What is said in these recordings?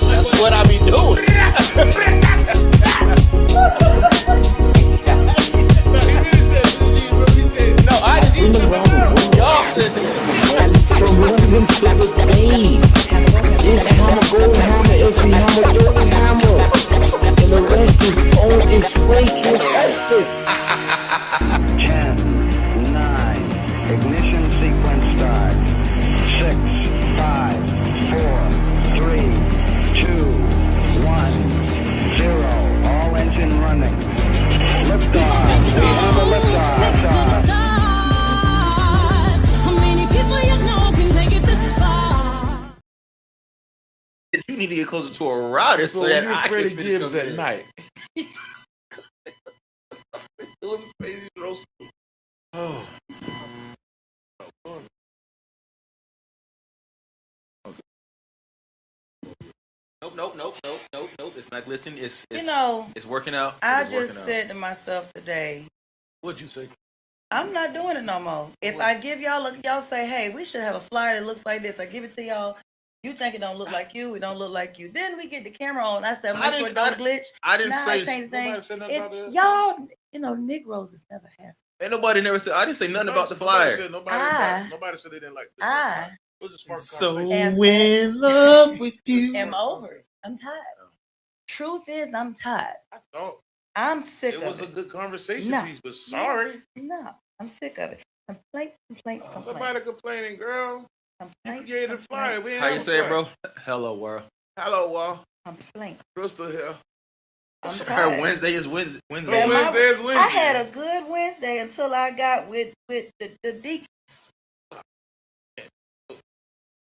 That's what I be doing. No, I just used to y'all said from London to the Bay. It's hammer, gold hammer, every hammer, dirty hammer. And the rest is on its way to festive. 10, 9, ignition sequence start. 6, 5, 4, 3, 2, 1, 0. All engine running. Liftoff. We have a liftoff. Take it to the stars. How many people you know can take it this far? you need to get closer to a router So so that you're I Freddie can finish Gibbs coming at in. night. It was crazy roast. Oh. Nope. It's not glitching. It's it's working out. I It's just working out. said to myself today, What'd you say? I'm not doing it no more. If I give y'all, y'all say, hey, we should have a flyer that looks like this. I give it to y'all. You think it don't look like you, it don't look like you. Then we get the camera on. I said, make sure it don't glitch. I didn't Now say. I change the thing. Nobody said nothing about that. Y'all, Negroes is never happy. Ain't nobody never said. I didn't say nothing about the Nobody flyer. said- Nobody said they didn't like this. It was a smart So conversation. in love with you. I'm over it. I'm tired. Truth is, I'm tired. I thought I'm sick it of was a it. good conversation No. piece, but sorry. No, I'm sick of it. Complaints. Nobody complaining, girl. You created a flyer. We ain't How you have a say it, flyer. bro? Hello, world. Hello, Wall. Complaints. Crystal here. I'm Her tired. Wednesday is Wednesday. So And Wednesday is Wednesday. I had a good Wednesday until I got with the deacons.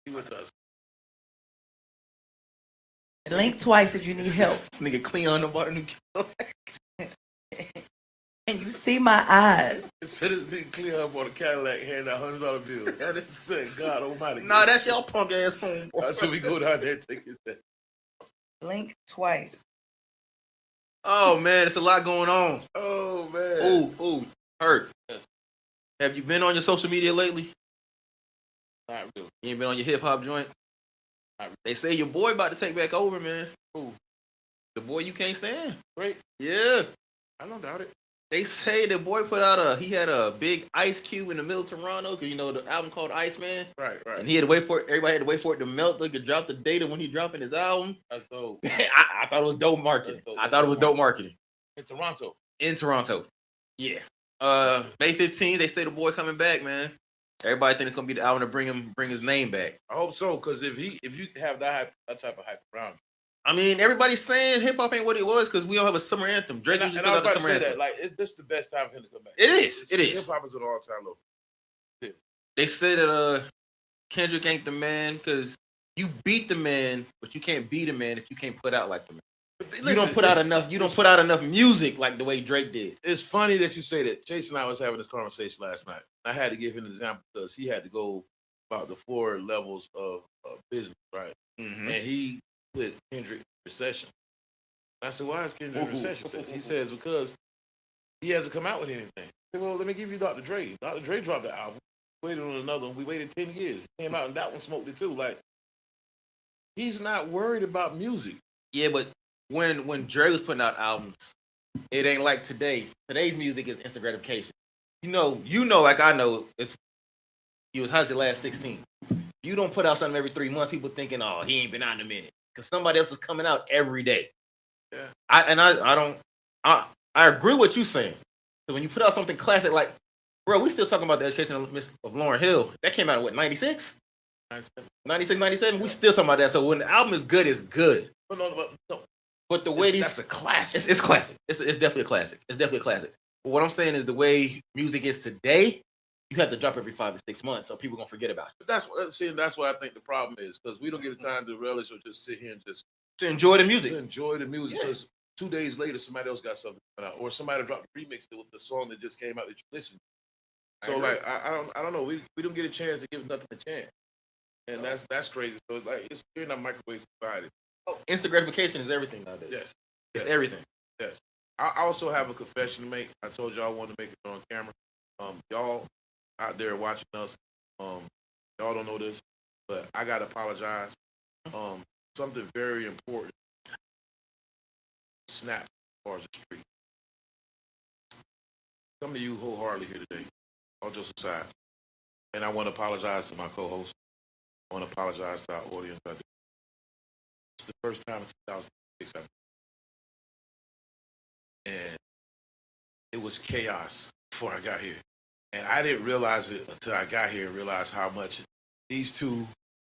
Be with us. Blink twice if you need help. This nigga Cleon about a new kill. And you see my eyes. Instead of being clear up on a Cadillac, hand out $100 bill. That is said, God Almighty. Nah, that's y'all punk ass home. I said we go down there and take his head. Blink twice. Oh man, it's a lot going on. Oh man. Ooh, hurt. Have you been on your social media lately? Not really. You ain't been on your hip hop joint? They say your boy about to take back over, man. Who? The boy you can't stand. Great. Yeah. I don't doubt it. They say the boy he had a big ice cube in the middle of Toronto, because you know the album called Iceman. Right. And he had to wait for it, everybody had to wait for it to melt so he could drop the data when he dropping his album. That's dope. I thought it was dope marketing. I thought it was dope marketing. In Toronto. In Toronto. Yeah. May 15th, they say the boy coming back, man. Everybody think it's gonna be the album to bring his name back. I hope so, because if you have that type of hype around, I mean, everybody's saying hip hop ain't what it was because we don't have a summer anthem. Drake and usually I was puts out about a to summer say anthem. that, like, this is the best time for him to come back. It is. Hip hop is at an all-time low. They say that Kendrick ain't the man because you beat the man, but you can't be the man if you can't put out like the man. You don't put out enough music like the way Drake did. It's funny that you say that. Chase and I was having this conversation last night. I had to give him an example because he had to go about the 4 levels of business, right? Mm-hmm. And he put Kendrick in recession. I said, why is Kendrick in recession? He says, because he hasn't come out with anything. I said, well, let me give you Dr. Dre. Dr. Dre dropped the album. Waited on another one. We waited 10 years. Came out and that one smoked it too. Like, he's not worried about music. Yeah, but when Dre was putting out albums, it ain't like today. Today's music is instant gratification. You know, like I know, he was how's the last 16. You don't put out something every 3 months, people thinking, oh, he ain't been out in a minute. Because somebody else is coming out every day. Yeah. I agree with what you're saying. So when you put out something classic, like, bro, we still talking about the education of Lauryn Hill. That came out in what, 96? 96, 97? We still talking about that. So when the album is good, it's good. But no. But the way That's a classic. It's classic. It's definitely a classic. It's definitely a classic. But what I'm saying is the way music is today, you have to drop every 5 to 6 months, so people gonna forget about it. But that's what I think the problem is, because we don't get the time to relish or just sit here and just To enjoy the music. because 2 days later somebody else got something coming out, or somebody dropped a remix with the song that just came out that you listen to. So like I don't know. We don't get a chance to give nothing a chance, and that's crazy. So like we're in a microwave society. Oh, instant gratification is everything nowadays. Yes, It's everything. Yes. I also have a confession to make. I told y'all I wanted to make it on camera. Y'all out there watching us, y'all don't know this. but I gotta apologize. Something very important snapped as far as the street. Some of you wholeheartedly here today, all jokes aside, and I want to apologize to my co-host. I want to apologize to our audience. It's the first time in 2006 and it was chaos before I got here. And I didn't realize it until I got here and realized how much these two,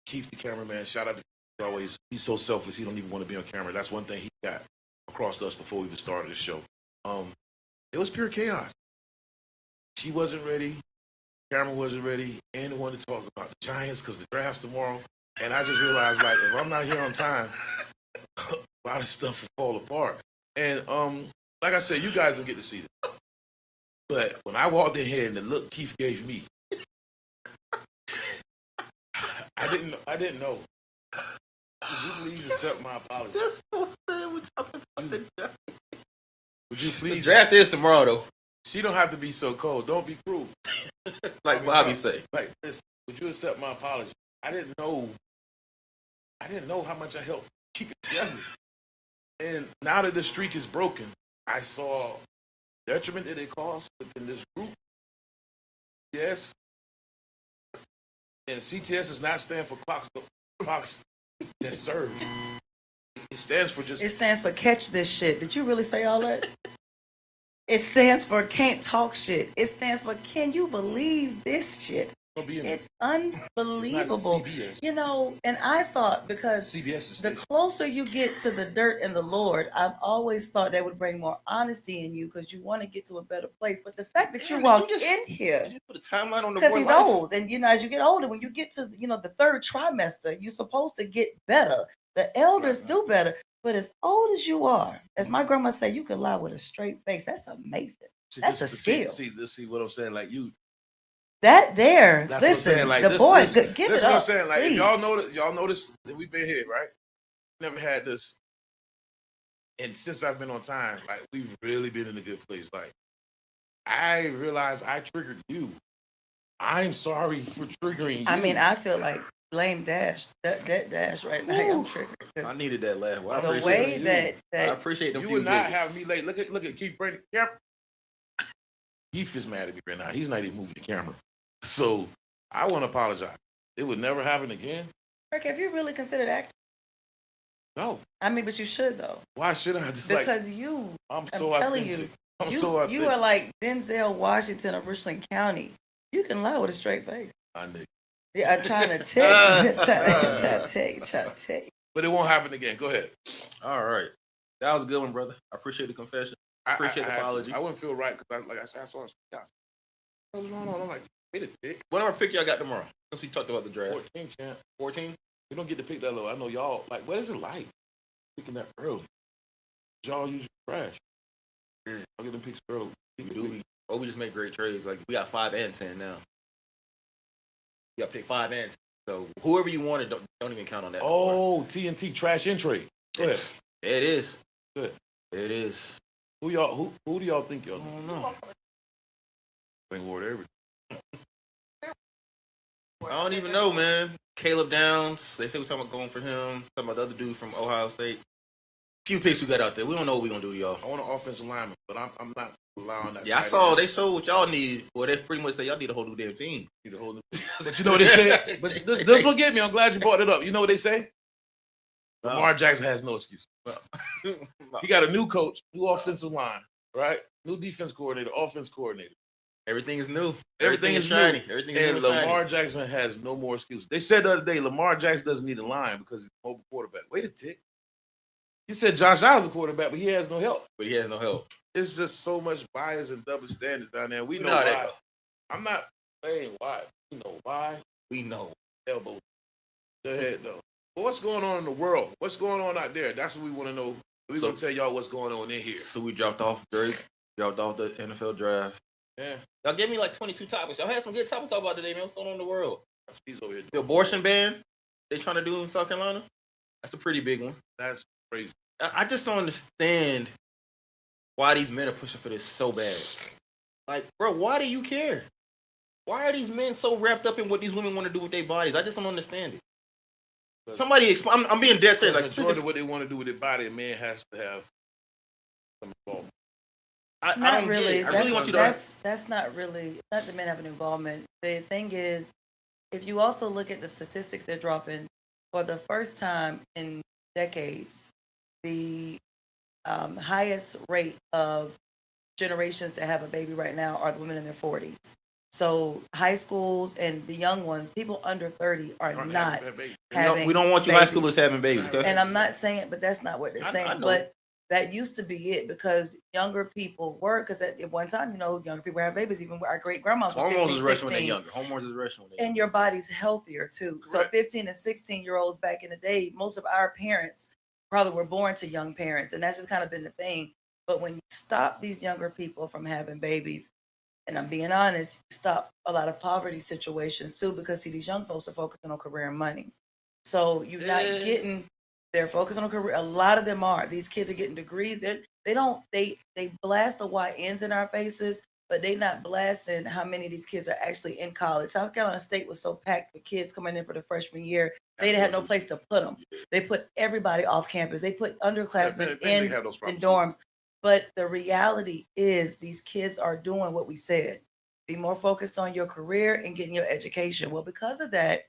Keith the cameraman, shout out to Keith always, he's so selfless, he don't even want to be on camera. That's one thing he got across to us before we even started the show. It was pure chaos. She wasn't ready, camera wasn't ready, and wanted to talk about the Giants because the draft's tomorrow. And I just realized, like, if I'm not here on time, a lot of stuff will fall apart. And like I said, you guys will get to see it. But when I walked in here and the look Keith gave me, I didn't know. Would you please accept my apology? Would you The please? draft is tomorrow, though. She don't have to be so cold. Don't be cruel. Like Bobby say. Like, listen, would you accept my apology? I didn't know how much I helped keep it together. And now that the streak is broken, I saw detriment that it caused within this group. Yes. And CTS does not stand for clocks that serve. It stands for just. It stands for catch this shit. Did you really say all that? It stands for can't talk shit. It stands for can you believe this shit? It's unbelievable. It's You know, and I thought because CBS is the closer you get to the dirt and the Lord, I've always thought that would bring more honesty in you because you want to get to a better place. But the fact that you walk in here, You put a timeline on the because boy he's life. old, and you know, as you get older, when you get to the third trimester, you're supposed to get better. The elders do better. But as old as you are, as my grandma said, you can lie with a straight face. That's amazing. That's a skill. See what I'm saying? Like you. That there, That's listen, what I'm saying. Like the this, boy, this, give this it what up. I'm saying. Like please. y'all notice that we've been here, right? Never had this. And since I've been on time, like we've really been in a good place. Like I realized I triggered you. I'm sorry for triggering you. I mean, I feel like blame Dash. That Dash right now, I'm triggered. 'cause I needed that laugh. Well, I the appreciate way it. that I appreciate them you few would not gigs. have me late. Look at Keith Brady. Camera. Keith is mad at me right now. He's not even moving the camera. So I want to apologize. It would never happen again. Rick, have you really considered acting? No. I mean, but you should though, Why should I? Just because like, you. I'm I'm so telling authentic. you, I'm so authentic. you are like Denzel Washington of Richland County. You can lie with a straight face. I knew. Yeah, I'm trying to tell you. trying to tell you. But it won't happen again. Go ahead. All right. That was a good one, brother. I appreciate the confession. Appreciate the apology. I wouldn't feel right because, like I said, I saw him. What's going on? I'm like, wait a bit. What number pick y'all got tomorrow? Since we talked about the draft. 14, champ. 14? We don't get to pick that low. I know y'all, like, what is it like picking that early? Y'all usually crash. I'll get them picks early. We just make great trades. Like, we got 5 and 10 now. You got to pick 5 and 10. So, whoever you wanted, don't even count on that. Oh, TNT, trash in trade. Go ahead. It is. Good. It is. Who do y'all think y'all I don't know. think Lord everything? I don't even know, man. Caleb Downs. They say we're talking about going for him. Talking about the other dude from Ohio State. Few picks we got out there. We don't know what we're going to do, y'all. I want an offensive lineman, but I'm not allowing that. Yeah, I saw they showed what y'all needed. Well, they pretty much say y'all need a whole new damn team. Need a whole new. But you know what they say? But this will get me. I'm glad you brought it up. You know what they say? Lamar Jackson has no excuse. He got a new coach, new offensive line, right? New defense coordinator, offense coordinator. Everything is new. Everything is shiny. new. Everything is And new and Lamar shiny. Jackson has no more excuses. They said the other day, Lamar Jackson doesn't need a line because he's a mobile quarterback. Wait a tick. You said Josh Allen's a quarterback, but he has no help. But he has no help. It's just so much bias and double standards down there. We know how that why. go. I'm not saying why. We know why. We know. Elbow. Go ahead, though. But what's going on in the world? What's going on out there? That's what we want to know. We're going to tell y'all what's going on in here. So we dropped off Drake. Dropped off the NFL draft. Yeah. Y'all gave me like 22 topics. Y'all had some good topics to talk about today, man. What's going on in the world? He's over here. The abortion ban they trying to do in South Carolina? That's a pretty big one. That's crazy. I just don't understand why these men are pushing for this so bad. Like, bro, why do you care? Why are these men so wrapped up in what these women want to do with their bodies? I just don't understand it. Somebody explain. I'm being dead serious. The Like, majority of what they want to do with their body, a man has to have some involvement. I Not don't really. get it. I really want you to. That's not really. Not the men having involvement. The thing is, if you also look at the statistics they're dropping, for the first time in decades, the highest rate of generations that have a baby right now are the women in their 40s. So high schools and the young ones, people under 30 are Aren't not having that baby. having. We don't want you high babies. schoolers having babies. Okay? And I'm not saying, but that's not what they're I saying. know. But that used to be it because younger people were, because at one time, younger people have babies. Even our great grandmas were Hormones 15, is rushing when they're 16. younger. Hormones is rushing when they're And younger. your body's healthier too. So Correct. 15 and 16-year-olds back in the day, most of our parents probably were born to young parents. And that's just kind of been the thing. But when you stop these younger people from having babies, and I'm being honest, you stop a lot of poverty situations too, because see, these young folks are focusing on career and money. So you're not getting, they're focusing on career. A lot of them are. These kids are getting degrees. They blast the YNs in our faces, but they not blasting how many of these kids are actually in college. South Carolina State was so packed with kids coming in for the freshman year, they didn't have no place to put them. They put everybody off campus. They put underclassmen They in have those problems. dorms. But the reality is these kids are doing what we said. Be more focused on your career and getting your education. Well, because of that,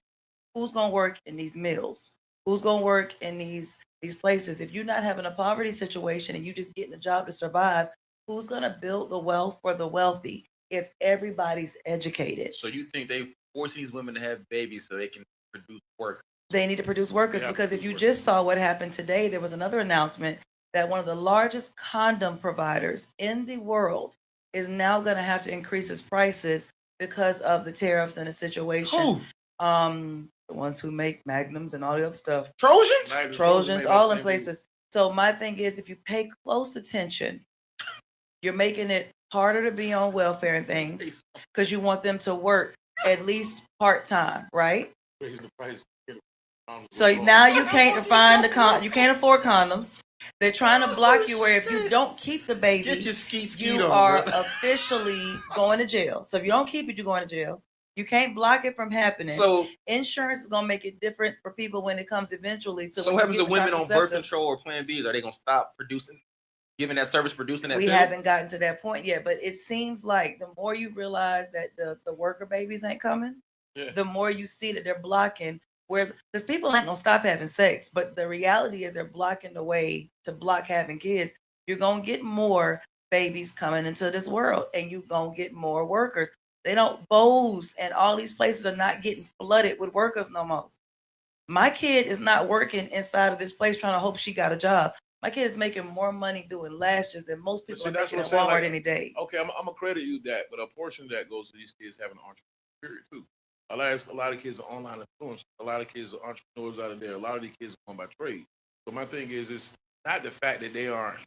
who's going to work in these mills? Who's going to work in these places? If you're not having a poverty situation and you just getting a job to survive, who's going to build the wealth for the wealthy if everybody's educated? So you think they forcing these women to have babies so they can produce work? They need to produce workers They have to because if produce you workers. just saw what happened today, there was another announcement that one of the largest condom providers in the world is now going to have to increase its prices because of the tariffs and the situations. Who? The ones who make magnums and all the other stuff. Trojans? Trojans, all in places. So my thing is, if you pay close attention, you're making it harder to be on welfare and things because you want them to work at least part-time, right? Raise the price. So now you can't find you can't afford condoms. They're trying to block you where if you don't keep the baby, Get your skeet you on, are bro. officially going to jail. So if you don't keep it, you're going to jail. You can't block it from happening. So Insurance is going to make it different for people when it comes eventually. so when what you happens to get the women on birth contraceptives. control or Plan Bs? Are they gonna stop producing, giving that service, producing that? We pill? haven't gotten to that point yet, but it seems like the more you realize that the worker babies ain't coming, Yeah. the more you see that they're blocking because people ain't gonna stop having sex, but the reality is they're blocking the way to block having kids. You're gonna get more babies coming into this world, and you're gonna get more workers. They don't Bose and all these places are not getting flooded with workers no more. My kid is not working inside of this place trying to hope she got a job. My kid is making more money doing lashes than most people see, are that's making at what I'm Walmart saying, any day. Okay, I'm gonna credit you that, but a portion of that goes to these kids having an entrepreneur period too. A lot of kids are online influencers. A lot of kids are entrepreneurs out of there. A lot of these kids are going by trade. So my thing is, it's not the fact that they aren't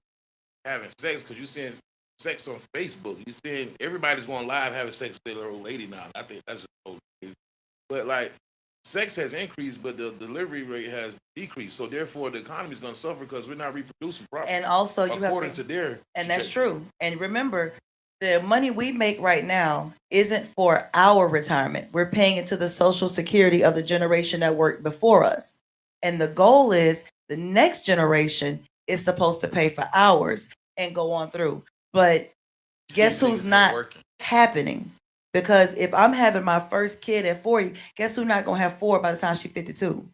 having sex because you're seeing sex on Facebook. You're seeing everybody's going live having sex with their old lady now. I think that's just so crazy. But like, sex has increased, but the delivery rate has decreased. So therefore, the economy is going to suffer because we're not reproducing properly. And also you have according to, to their and that's trajectory. true. And remember, the money we make right now isn't for our retirement. We're paying into the social security of the generation that worked before us. And the goal is the next generation is supposed to pay for ours and go on through. But guess These niggas who's ain't not working. happening? Because if I'm having my first kid at 40, guess who's not going to have 4 by the time she's 52?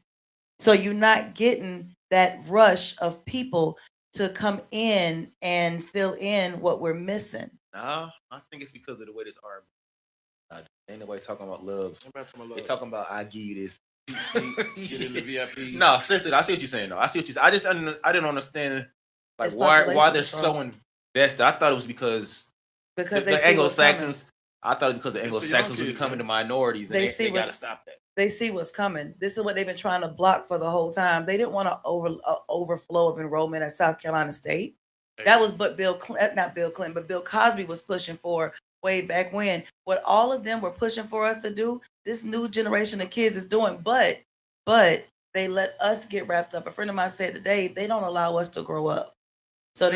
So you're not getting that rush of people to come in and fill in what we're missing. Nah, I think it's because of the way this R&B. Ain't nobody talking about love. I'm back to my love. They talking about I give you this. Get in the VIP. No, seriously, I see what you're saying though. I see what you're saying. I didn't understand like It's why population they're control. so invested. I thought it was because Because the they see what's Anglo-Saxons. I thought it was because the It's the Anglo-Saxons young were kids, becoming man. the minorities, and They they see got to what's- stop that. they see what's coming. This is what they've been trying to block for the whole time. They didn't want to overflow of enrollment at South Carolina State. That was what not Bill Clinton, but Bill Cosby was pushing for way back when. What all of them were pushing for us to do, this new generation of kids is doing. But they let us get wrapped up. A friend of mine said today they don't allow us to grow up. So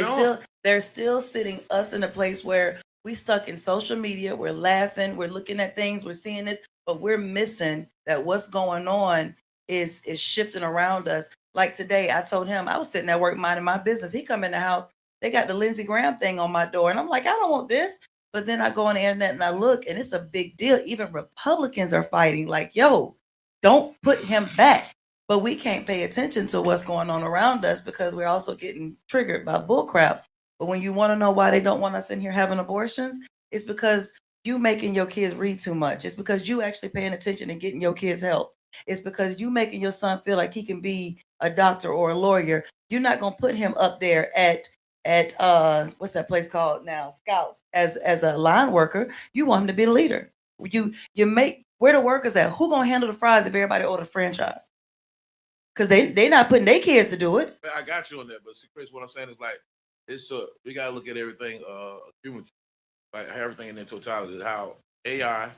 they're still sitting us in a place where We stuck in social media. We're laughing. We're looking at things. We're seeing this, but we're missing that what's going on is shifting around us. Like today, I told him I was sitting at work minding my business. He come in the house. They got the Lindsey Graham thing on my door, and I'm like, I don't want this. But then I go on the internet and I look, and it's a big deal. Even Republicans are fighting. Like, yo, don't put him back. But we can't pay attention to what's going on around us because we're also getting triggered by bullcrap. But when you want to know why they don't want us in here having abortions, it's because you making your kids read too much. It's because you actually paying attention and getting your kids help. It's because you making your son feel like he can be a doctor or a lawyer. You're not gonna put him up there at what's that place called now? Scouts as a line worker. You want him to be the leader. You make where the workers at? Who gonna handle the fries if everybody order the franchise? Because they not putting their kids to do it. I got you on that, but see, Chris, what I'm saying is like it's we gotta look at everything cumulative, like everything in their totality. How AI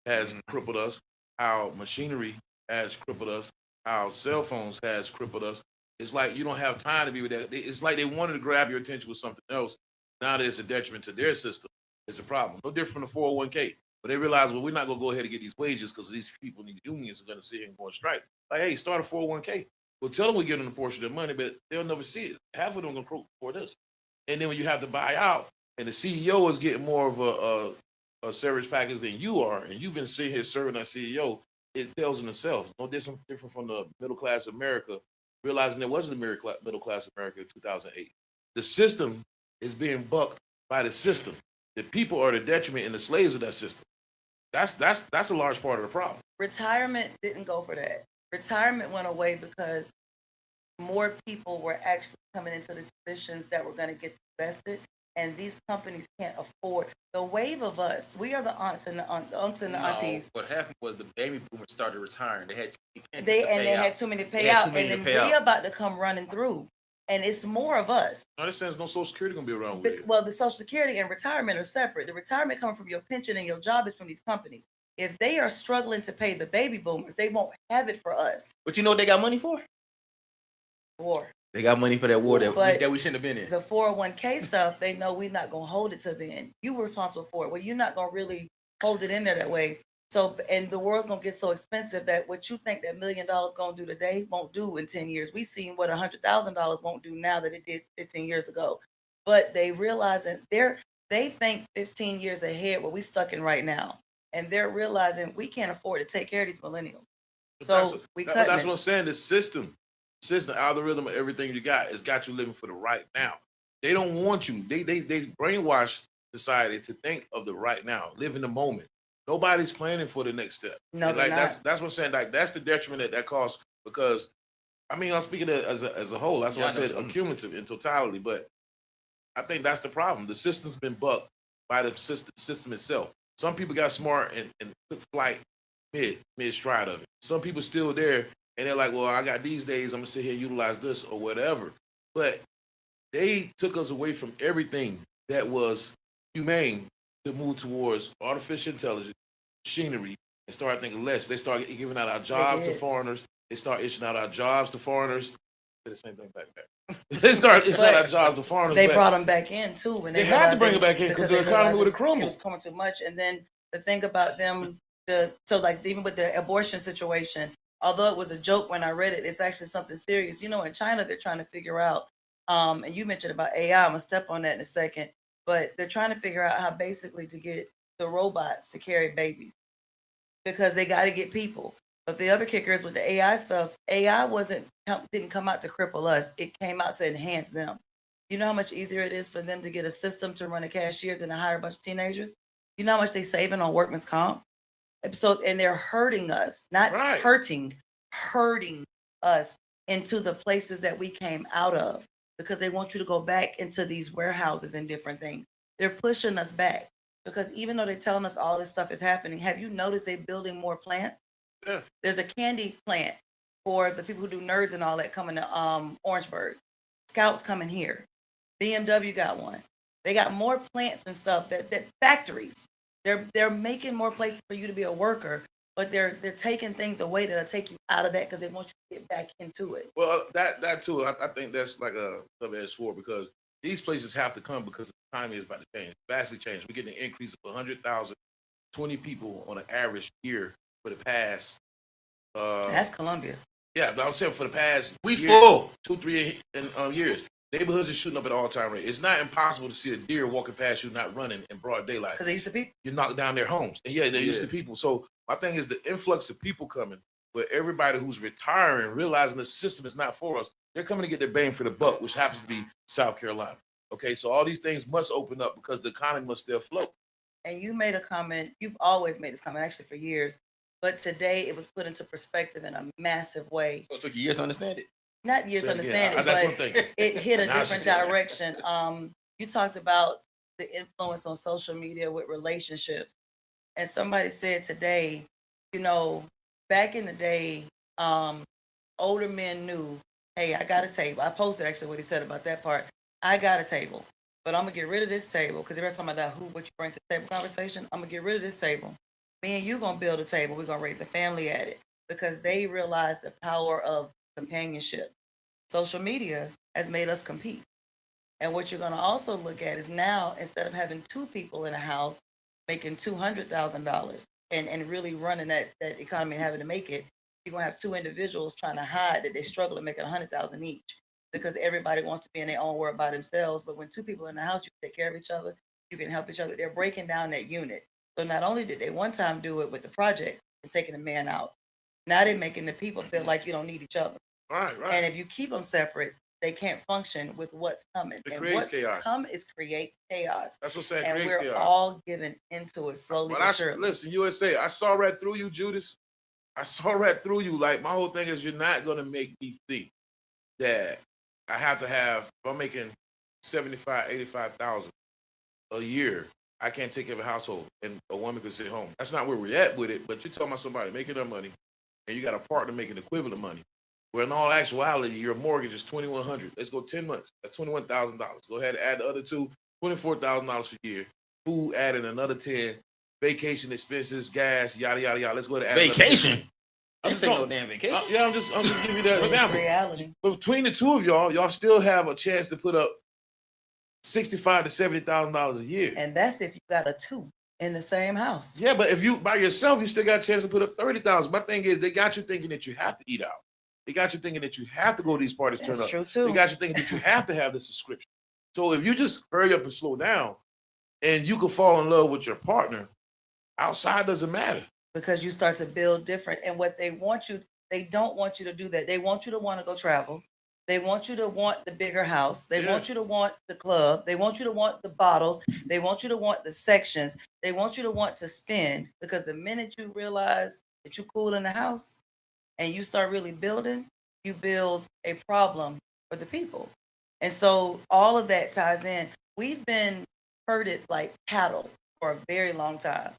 has crippled us, how machinery has crippled us, how cell phones has crippled us. It's like you don't have time to be with that. It's like they wanted to grab your attention with something else. Now there's a detriment to their system. It's a problem. No different from the 401k. But they realize, well, we're not going to go ahead and get these wages because these people in the unions are going to sit here and go on strike. Like, hey, start a 401k. Well, tell them we give them a portion of their money, but they'll never see it. Half of them are going to for this. And then when you have to buy out, and the CEO is getting more of a service package than you are, and you've been sitting here serving that CEO, it tells them themselves. No different from the middle class America, realizing there wasn't a middle class America in 2008. The system is being bucked by the system. The people are the detriment and the slaves of that system. That's a large part of the problem. Retirement didn't go for that. Retirement went away because more people were actually coming into the positions that were going to get vested, and these companies can't afford the wave of us. We are the aunts and the aunties. What happened was the baby boomers started retiring. They had they had too many to pay out, and then we're about to come running through. And it's more of us. I understand there's no Social Security going to be around with it. Well, the Social Security and retirement are separate. The retirement coming from your pension and your job is from these companies. If they are struggling to pay the baby boomers, they won't have it for us. But you know what they got money for? War. They got money for that war that we shouldn't have been in. The 401k stuff, they know we're not going to hold it to the end. You were responsible for it. Well, you're not going to really hold it in there that way. So, and the world's going to get so expensive that what you think that $1 million going to do today won't do in 10 years. We've seen what $100,000 won't do now that it did 15 years ago. But they realize that they think 15 years ahead where we stuck in right now. And they're realizing we can't afford to take care of these millennials. So that's what I'm saying. The system, algorithm, everything you got has got you living for the right now. They don't want you. They brainwash society to think of the right now, live in the moment. Nobody's planning for the next step. No, like that's what I'm saying. Like that's the detriment that caused because, I mean, I'm speaking as a whole. That's what I said, cumulative in totality. But I think that's the problem. The system's been bucked by the system itself. Some people got smart and took flight mid stride of it. Some people still there and they're like, well, I got these days. I'm gonna sit here and utilize this or whatever. But they took us away from everything that was humane to move towards artificial intelligence, machinery, and start thinking less. They start giving out our jobs to foreigners. They start issuing out our jobs to foreigners. The same thing back there. They start issuing out our jobs to foreigners. They brought them back in too. When they had to bring it back in because the economy would have crumbled. It was coming too much. And then the thing about them, so like even with the abortion situation, although it was a joke when I read it, it's actually something serious. You know, in China, they're trying to figure out, and you mentioned about AI, I'm going to step on that in a second, but they're trying to figure out how basically to get the robots to carry babies because they got to get people. But the other kicker is with the AI stuff, AI didn't come out to cripple us. It came out to enhance them. You know how much easier it is for them to get a system to run a cashier than to hire a bunch of teenagers? You know how much they saving on workman's comp? So, and they're hurting us, not hurting us into the places that we came out of because they want you to go back into these warehouses and different things. They're pushing us back because even though they're telling us all this stuff is happening, have you noticed they're building more plants? Yeah. There's a candy plant for the people who do nerds and all that coming to Orangeburg. Scouts coming here. BMW got one. They got more plants and stuff that factories. They're making more places for you to be a worker, but they're taking things away that'll take you out of that because they want you to get back into it. Well, that too, I think that's like a double-edged sword because these places have to come because the economy is about to change, vastly change. We're getting an increase of 100,000, 20 people on an average year for the past. That's Columbia. Yeah, but I'm saying for the past full 2-3 years, neighborhoods are shooting up at all-time rate. It's not impossible to see a deer walking past you not running in broad daylight. Because they used to be. You knock down their homes, and they're used to people. So my thing is the influx of people coming, where everybody who's retiring realizing the system is not for us. They're coming to get their bang for the buck, which happens to be South Carolina. Okay, so all these things must open up because the economy must still float. And you made a comment. You've always made this comment, actually, for years. But today it was put into perspective in a massive way. So it took you years to understand it. Not years to understand it, That's but what I'm thinking. it hit a Now different she can. direction. You talked about the influence on social media with relationships. And somebody said today, back in the day, older men knew, hey, I got a table. I posted actually what he said about that part. I got a table, but I'm gonna get rid of this table because every time I die, what you bring to the table conversation, I'm gonna get rid of this table. Me and you gonna build a table. We're gonna raise a family at it because they realize the power of companionship. Social media has made us compete. And what you're gonna also look at is now, instead of having two people in a house making $200,000 and really running that economy and having to make it, you're gonna have two individuals trying to hide that they struggle to make $100,000 each because everybody wants to be in their own world by themselves. But when two people are in the house, you can take care of each other, you can help each other. They're breaking down that unit. So not only did they one time do it with the project and taking the man out, now they're making the people feel like you don't need each other. Right. And if you keep them separate, they can't function with what's coming. It and creates what's chaos. come is creates chaos. That's what I'm saying. And Creates we're chaos. all giving into it slowly but surely. Listen, USA, I saw right through you, Judas. I saw right through you. Like, my whole thing is you're not going to make me think that I have to have, if I'm making 75, 85,000 a year, I can't take care of a household and a woman can sit home. That's not where we're at with it, but you're talking about somebody making their money and you got a partner making equivalent money. Where in all actuality, your mortgage is $2,100. Let's go 10 months. That's $21,000. Go ahead and add the other two, $24,000 for a year. Food added another 10. Vacation expenses, gas, yada yada yada. Let's go to add Vacation. I'm just saying no going- damn vacation. I'm just giving you that It's example. reality. But between the two of y'all still have a chance to put up $65,000 to $70,000 a year. And that's if you got a two in the same house. Yeah, but if you by yourself, you still got a chance to put up 30,000. My thing is, they got you thinking that you have to eat out. They got you thinking that you have to go to these parties. That's turn up. true too. They got you thinking that you have to have the subscription. So if you just hurry up and slow down, and you can fall in love with your partner, outside doesn't matter. Because you start to build different. And what they don't want you to do that. They want you to want to go travel. They want you to want the bigger house. They want you to want the club. They want you to want the bottles. They want you to want the sections. They want you to want to spend, because the minute you realize that you're cool in the house and you start really building, you build a problem for the people. And so all of that ties in. We've been herded like cattle for a very long time.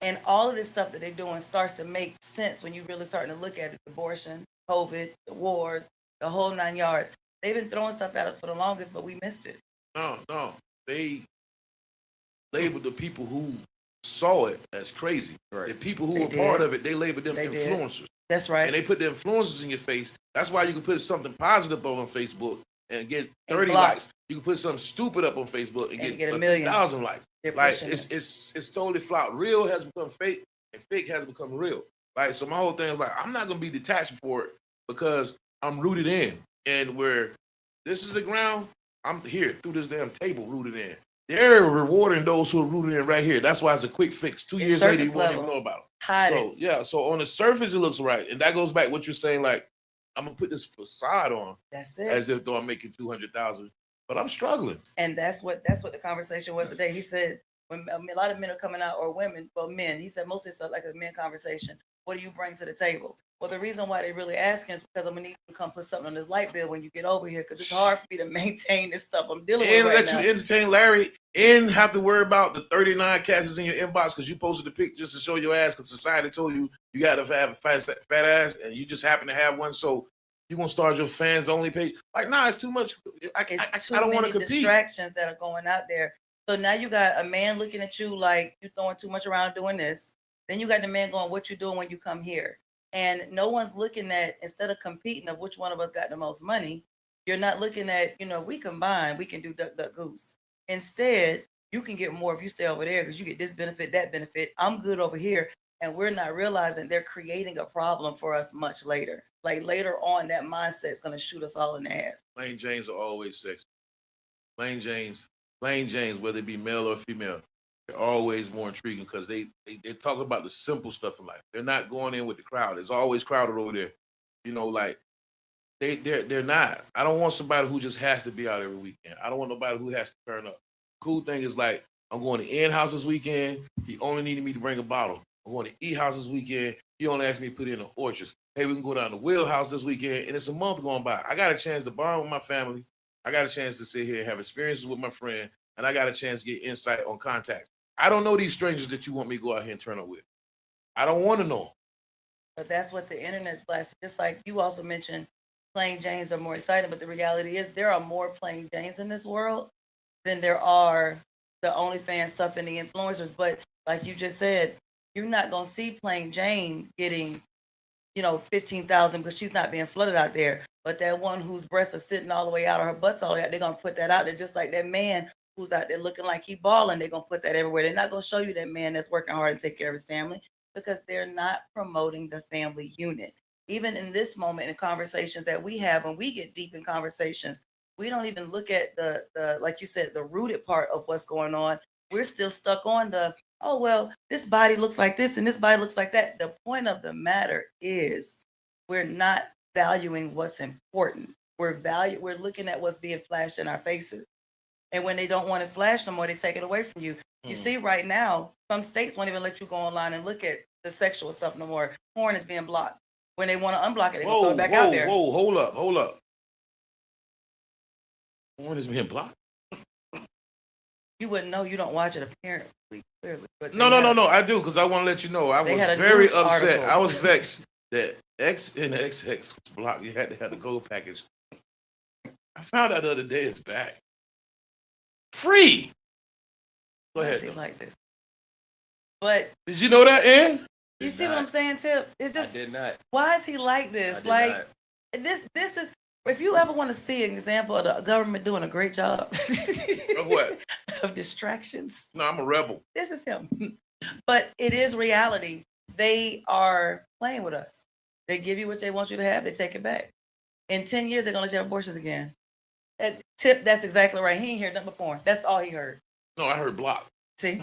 And all of this stuff that they're doing starts to make sense when you really starting to look at it. Abortion, COVID, the wars, the whole 9 yards. They've been throwing stuff at us for the longest, but we missed it. No. They labeled the people who saw it as crazy. Right. The people who They were did. part of it, they labeled them They did. influencers. That's right. And they put the influencers in your face. That's why you can put something positive up on Facebook and get 30 block. likes. You can put something stupid up on Facebook and get get a million. 1,000 likes. They're Like, pushing it. it's totally flawed. Real has become fake, and fake has become real. Like, so my whole thing is like, I'm not gonna be detached for it because I'm rooted in. And where this is the ground, I'm here through this damn table rooted in. They're rewarding those who are rooted in right here. That's why it's a quick fix. 2 It's years later, you surface won't level. even know about it. Hide So it. yeah, so on the surface it looks right, and that goes back to what you're saying. Like, I'm gonna put this facade on That's it. as if though I'm making 200,000, but I'm struggling. And that's what the conversation was today. He said when a lot of men are coming out, or women, well, men. He said mostly it's like a men conversation. What do you bring to the table? Well, the reason why they really asking is because I'm gonna need you to come put something on this light bill when you get over here, because it's hard for me to maintain this stuff I'm dealing And with right let now. you entertain Larry, and have to worry about the 39 casts in your inbox because you posted a pic just to show your ass because society told you you got to have a fat ass, and you just happen to have one, so you're gonna start your fans only page. Like, nah, it's too much. I It's too don't want many to compete. distractions that are going out there. So now you got a man looking at you like you're throwing too much around doing this. Then you got the man going, what you doing when you come here? And no one's looking at, instead of competing of which one of us got the most money, You're not looking at, we combine, we can do duck, duck, goose. Instead, you can get more if you stay over there because you get this benefit, that benefit. I'm good over here. And we're not realizing they're creating a problem for us much later. Like later on, that mindset is going to shoot us all in the ass. Plain Janes are always sexy. Plain Janes, whether it be male or female, they're always more intriguing because they talk about the simple stuff in life. They're not going in with the crowd. It's always crowded over there. Like they're not. I don't want somebody who just has to be out every weekend. I don't want nobody who has to turn up. Cool thing is like, I'm going to N House this weekend. He only needed me to bring a bottle. I'm going to E House this weekend. He only asked me to put in the orchards. Hey, we can go down to Will House this weekend, and it's a month going by. I got a chance to bond with my family. I got a chance to sit here and have experiences with my friend, and I got a chance to get insight on contacts. I don't know these strangers that you want me to go out here and turn up with. I don't want to know. But that's what the internet's blasting. Just like you also mentioned, plain Janes are more exciting, but the reality is there are more plain Janes in this world than there are the OnlyFans stuff and the influencers. But like you just said, you're not going to see plain Jane getting, 15,000 because she's not being flooded out there. But that one whose breasts are sitting all the way out or her butt's all the way out, they're going to put that out there. Just like that man who's out there looking like he balling, they're going to put that everywhere. They're not going to show you that man that's working hard and take care of his family because they're not promoting the family unit. Even in this moment in conversations that we have, when we get deep in conversations, we don't even look at the like you said, the rooted part of what's going on. We're still stuck on oh, well, this body looks like this and this body looks like that. The point of the matter is we're not valuing what's important. We're looking at what's being flashed in our faces. And when they don't want it flashed no more, they take it away from you. You see right now, some states won't even let you go online and look at the sexual stuff no more. Porn is being blocked. When they want to unblock it, they throw it back out there. Whoa, hold up. Porn is being blocked? You wouldn't know. You don't watch it apparently, clearly. But No. I do because I want to let you know. I was very upset. Article. I was vexed that X and XX was blocked. You had to have the gold package. I found out the other day it's back. Free. Go Why ahead. is he like this? But Did you know that, Ann? you see what I'm saying, Tip? It's I just did not. why is he like this? I did not. This is. If you ever want to see an example of the government doing a great job Of what? of distractions, No, I'm a rebel. this is him. But it is reality. They are playing with us. They give you what they want you to have. They take it back. In 10 years, they're going to let you have abortions again. And Tip, that's exactly right. He ain't heard nothing before. That's all he heard. No, I heard block. See?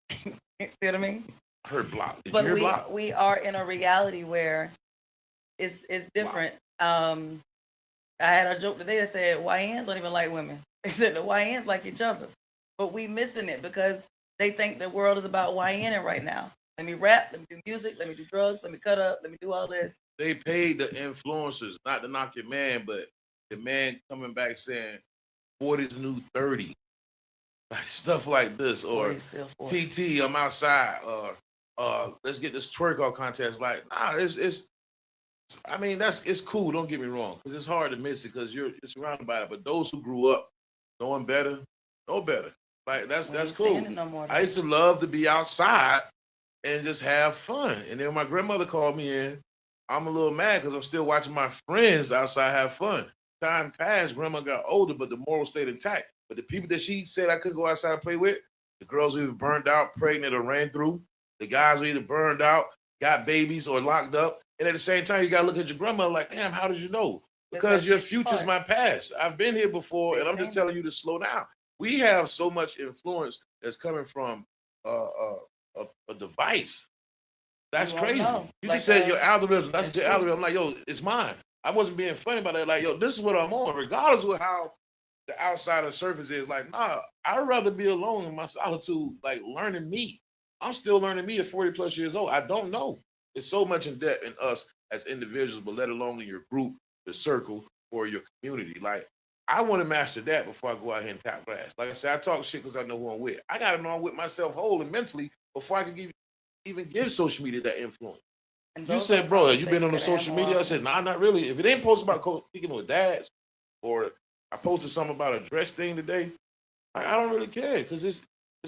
See what I mean? I heard block. Did But you hear block? we are in a reality where it's different. I had a joke today that said YNs don't even like women. They said the YNs like each other. But we missing it because they think the world is about YNing right now. Let me rap, let me do music, let me do drugs, let me cut up, let me do all this. They paid the influencers, not to knock your man, but the man coming back saying 40's new 30. Like stuff like this. Or 40 is still 40. TT, I'm outside. Let's get this twerk off contest. Like, nah, it's cool. Don't get me wrong, because it's hard to miss it because you're surrounded by it. But those who grew up knowing better, know better. Like that's cool. No more, I used to love to be outside and just have fun. And then my grandmother called me in. I'm a little mad because I'm still watching my friends outside have fun. Time passed, grandma got older, but the moral stayed intact. But the people that she said I could go outside and play with, the girls were either burned out, pregnant, or ran through. The guys were either burned out, got babies, or locked up. And at the same time, you got to look at your grandmother like, damn, how did you know? Because your future's my past. I've been here before, and I'm just telling you to slow down. We have so much influence that's coming from a device. That's crazy. You just said your algorithm. That's your algorithm. I'm like, yo, it's mine. I wasn't being funny about that. Like, yo, this is what I'm on, regardless of how the outside of the surface is. Like, nah, I'd rather be alone in my solitude, like learning me. I'm still learning me at 40 plus years old. I don't know. There's so much in depth in us as individuals, but let alone in your group, the circle, or your community. Like, I want to master that before I go out here and tap grass. Like I said, I talk shit because I know who I'm with. I got to know I'm with myself whole and mentally before I can even give social media that influence. You said, bro, have you been on the social media? I said, nah, not really. If it ain't posted about speaking with dads, or I posted something about a dress thing today, I don't really care because it's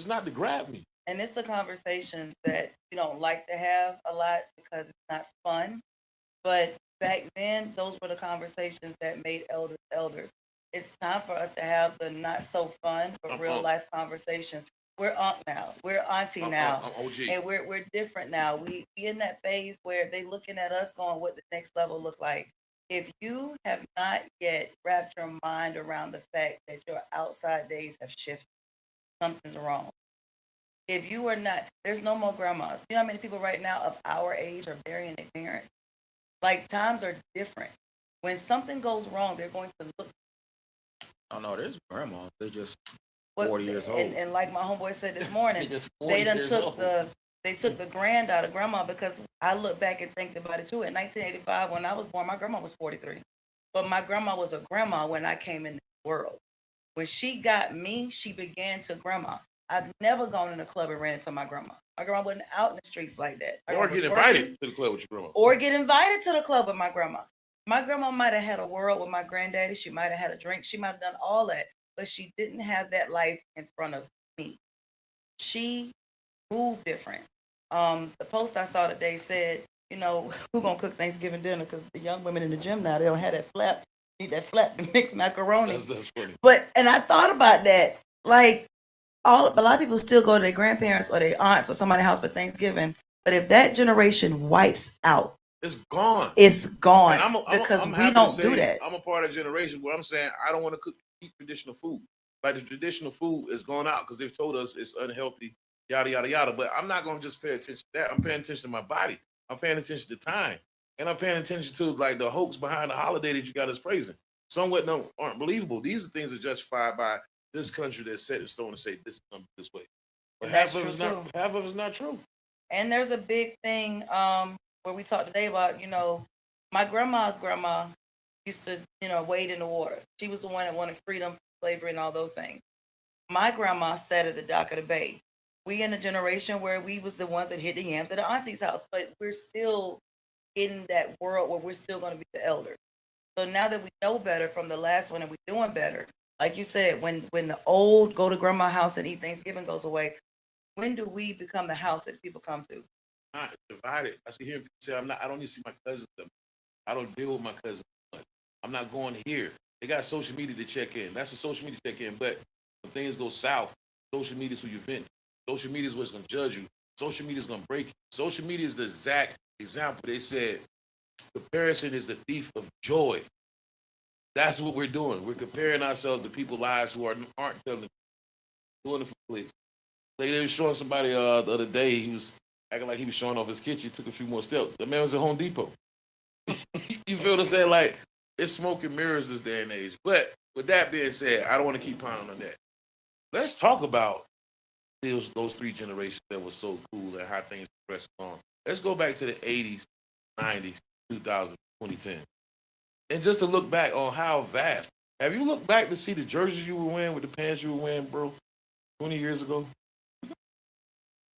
not to grab me. And it's the conversations that you don't like to have a lot because it's not fun. But back then, those were the conversations that made elders elders. It's time for us to have the not so fun but real life conversations. We're aunt now. We're auntie now. I'm OG. And we're different now. We in that phase where they looking at us going, what the next level look like. If you have not yet wrapped your mind around the fact that your outside days have shifted, something's wrong. If you are not, there's no more grandmas. You know how many people right now of our age are burying their parents? Like, times are different. When something goes wrong, they're going to look. Oh no, there's grandmas. They're just What, 40 years old. and like my homeboy said this morning, They're just 40 they done years took old. they took the grand out of grandma, because I look back and think about it too. In 1985, when I was born, my grandma was 43. But my grandma was a grandma when I came in the world. When she got me, she began to grandma. I've never gone in a club and ran into my grandma. My grandma wasn't out in the streets like that. My Or grandma get was working. invited to the club with your grandma. Or get invited to the club with my grandma. My grandma might have had a world with my granddaddy. She might have had a drink. She might have done all that, but she didn't have that life in front of me. She moved different. The post I saw today said, you know, who gonna cook Thanksgiving dinner? Because the young women in the gym now, they don't have that flap. Need that flap to mix macaroni. That's funny. But, and I thought about that. Like, a lot of people still go to their grandparents or their aunts or somebody's house for Thanksgiving. But if that generation wipes out, It's gone. it's gone, And because I'm we happy to don't say do that. I'm a part of the generation where I'm saying I don't want to eat traditional food. Like, the traditional food is going out because they've told us it's unhealthy, yada, yada, yada. But I'm not going to just pay attention to that. I'm paying attention to my body. I'm paying attention to time. And I'm paying attention to, like, the hoax behind the holiday that you got us praising. Some aren't believable. These are things that are justified by this country that's set in stone and say this is going to be this way. But And that's half of true, it's not true. And there's a big thing where we talked today about, you know, my grandma's grandma used to, you know, wade in the water. She was the one that wanted freedom, slavery, and all those things. My grandma sat at the dock of the bay. We in a generation where we was the ones that hid the yams at the auntie's house, but we're still in that world where we're still going to be the elders. So now that we know better from the last one and we're doing better, like you said, when the old go to grandma's house and eat Thanksgiving goes away, when do we become the house that people come to? Not divided. I see hearing people say I don't need to see my cousins. I don't deal with my cousins. I'm not going here. They got social media to check in. That's a social media check in. But when things go south, social media is who you vent. Social media is what's going to judge you. Social media is going to break you. Social media is the exact example. They said comparison is the thief of joy. That's what we're doing. We're comparing ourselves to people's lives who aren't telling the doing it for clicks. Like, they were showing somebody the other day. He was acting like he was showing off his kitchen. He took a few more steps. The man was at Home Depot. You feel what I'm saying? Like, it's smoke and mirrors this day and age. But with that being said, I don't want to keep pounding on that. Let's talk about those three generations that were so cool and how things progressed on. Let's go back to the 80s, 90s, 2000s, 2010. And just to look back on how vast. Have you looked back to see the jerseys you were wearing with the pants you were wearing, bro, 20 years ago?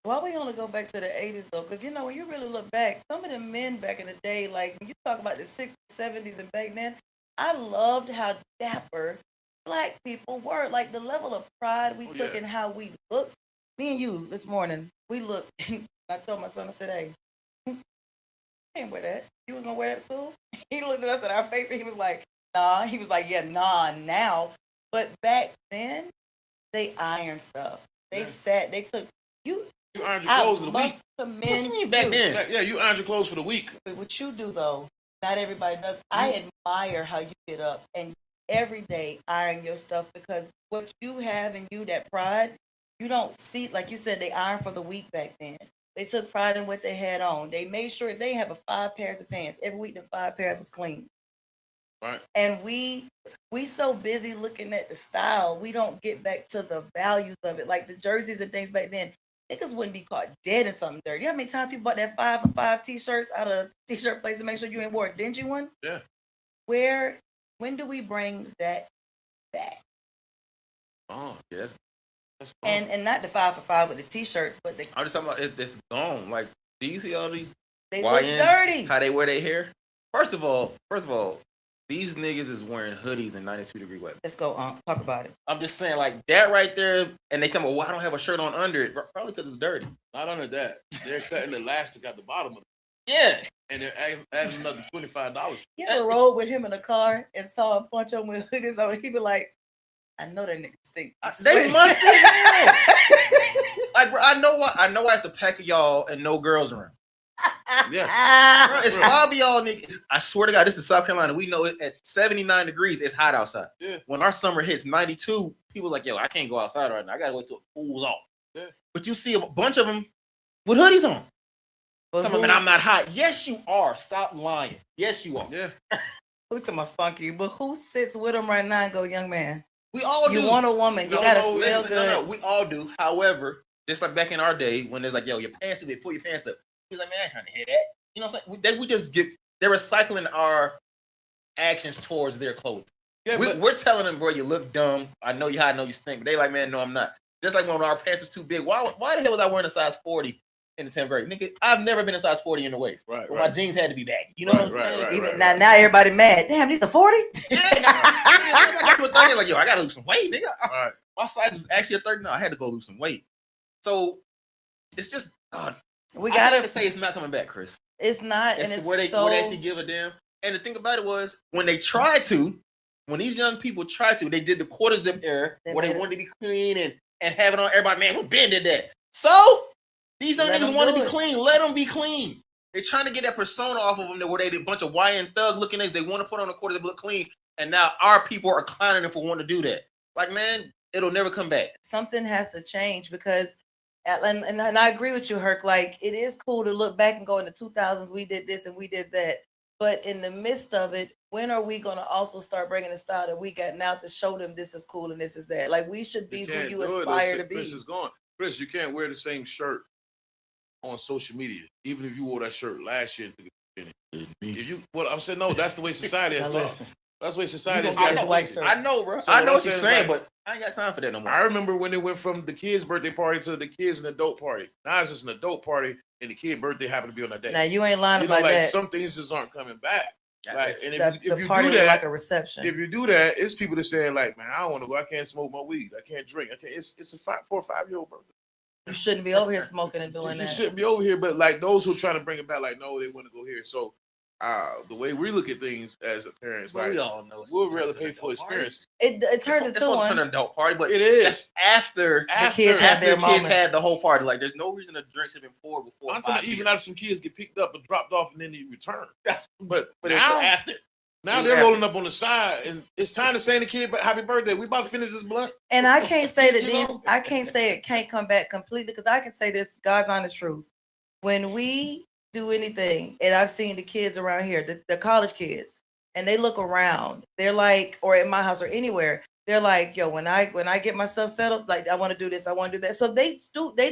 Why we only go back to the 80s, though? Because, you know, when you really look back, some of the men back in the day, like, when you talk about the 60s, 70s, and back then, I loved how dapper Black people were. Like, the level of pride we took in how we looked. Me and you, this morning, we looked. I told my son, I said, hey, I can't wear that. You was going to wear that too? He looked at us in our face, and he was like, nah. He was like, yeah, nah, now. But back then, they ironed stuff. They sat, they took, You ironed your clothes for the week. Commend What you mean back then? Yeah, you ironed your clothes for the week. But what you do, though, not everybody does. I admire how you get up and every day iron your stuff, because what you have in you, that pride, you don't see, like you said, they iron for the week back then. They took pride in what they had on. They made sure they have 5 pairs of pants. Every week, the 5 pairs was clean. Right. And we so busy looking at the style, we don't get back to the values of it. Like the jerseys and things back then, niggas wouldn't be caught dead in something dirty. You know how many times people bought that 5 for 5 t-shirts out of t-shirt place to make sure you ain't wore a dingy one? Yeah. When do we bring that back? Oh, yes. And not the 5 for 5 with the t-shirts, but I'm just talking about it's gone. Like, do you see all these they look YNs, dirty. how they wear their hair? First of all, these niggas is wearing hoodies in 92-degree weather. Let's go talk about it. I'm just saying, like, that right there, and they tell me, well, I don't have a shirt on under it. Probably because it's dirty. Not under that. They're cutting the elastic at the bottom of it. Yeah. and then add another $25. You ever rode with him in a car and saw him punch him with hoodies on? He'd be like, I know that nigga stink. They must have. Like, bro, I know why it's a pack of y'all and no girls around. Yes. Bro, it's 5 of y'all niggas. I swear to God, this is South Carolina. We know it at 79 degrees, it's hot outside. Yeah. When our summer hits 92, people like, yo, I can't go outside right now. I gotta wait till it cools off. Yeah. But you see a bunch of them with hoodies on. Come on, man, I'm not hot. Yes, you are. Stop lying. Yes, you are. Yeah. Who's talking about funky? But who sits with him right now and go, young man? We all do. You want a woman, you gotta smell good. No, we all do. However, just like back in our day when there's like, yo, your pants too big, pull your pants up. He's like, man, I ain't trying to hear that. You know what I'm saying? We just get, they're recycling our actions towards their clothing. Yeah, we're telling them, bro, you look dumb. I know you hot, I know you stink. But they like, man, no, I'm not. Just like when our pants was too big. Why the hell was I wearing a size 40 in the 10th grade? Nigga, I've never been a size 40 in the waist. Right, My jeans had to be baggy. You know what I'm saying? Even now everybody mad. Damn, these are 40? Yeah, I got to a 30, like, yo, I got to lose some weight, nigga. Right. My size is actually a 30 now. I had to go lose some weight. So it's just, we I gotta hate to say it's not coming back, Chris. It's not, and it's where they actually give a damn. And the thing about it was, when they tried to, when these young people tried to, they did the quarter zip era where they wanted to be clean and have it on everybody. Man, what Ben did that? So these young niggas want to be clean. Let them be clean. They're trying to get that persona off of them where they did a bunch of YN thug looking at. They want to put on a quarter zip look clean, and now our people are clowning them for wanting to do that. Like, man, it'll never come back. Something has to change because. And I agree with you, Herc. Like, it is cool to look back and go in the 2000s, we did this and we did that. But in the midst of it, when are we going to also start bringing the style that we got now to show them this is cool and this is that? Like, we should be who you aspire to be. Chris is gone. Chris, you can't wear the same shirt on social media, even if you wore that shirt last year. If you, well, I'm saying, no, that's the way society has gone. That's the way society is. I know, bro. So I know what you're saying, but I ain't got time for that no more. I remember when it went from the kids' birthday party to the kids and adult party. Now it's just an adult party, and the kid birthday happened to be on that day. Now you ain't lying about that. Some things just aren't coming back. Like, and if you do party that, like a reception. If you do that, it's people that saying like, man, I don't want to go. I can't smoke my weed. I can't drink. I can't. It's a 4 or 5 year old birthday. You shouldn't be over here smoking and doing that. You shouldn't be over here. But like those who are trying to bring it back, like, no, they want to go here. So the way we look at things as parents, like, we all know we'll rather pay for experience. It turned into one. It's an adult party, but it is that's after the kids had the whole party. Like, there's no reason the drinks have been poured before. I'm talking even after some kids get picked up and dropped off and then they return. But now, it's after. Now they're rolling up on the side, and it's time to say to the kid, "Happy birthday! We about to finish this blunt." And I can't say that I can't say it can't come back completely because I can say this, God's honest truth. When we do anything, and I've seen the kids around here, the college kids, and they look around, they're like, or at my house or anywhere, they're like, "Yo, when I get myself settled, like I want to do this, I want to do that." So they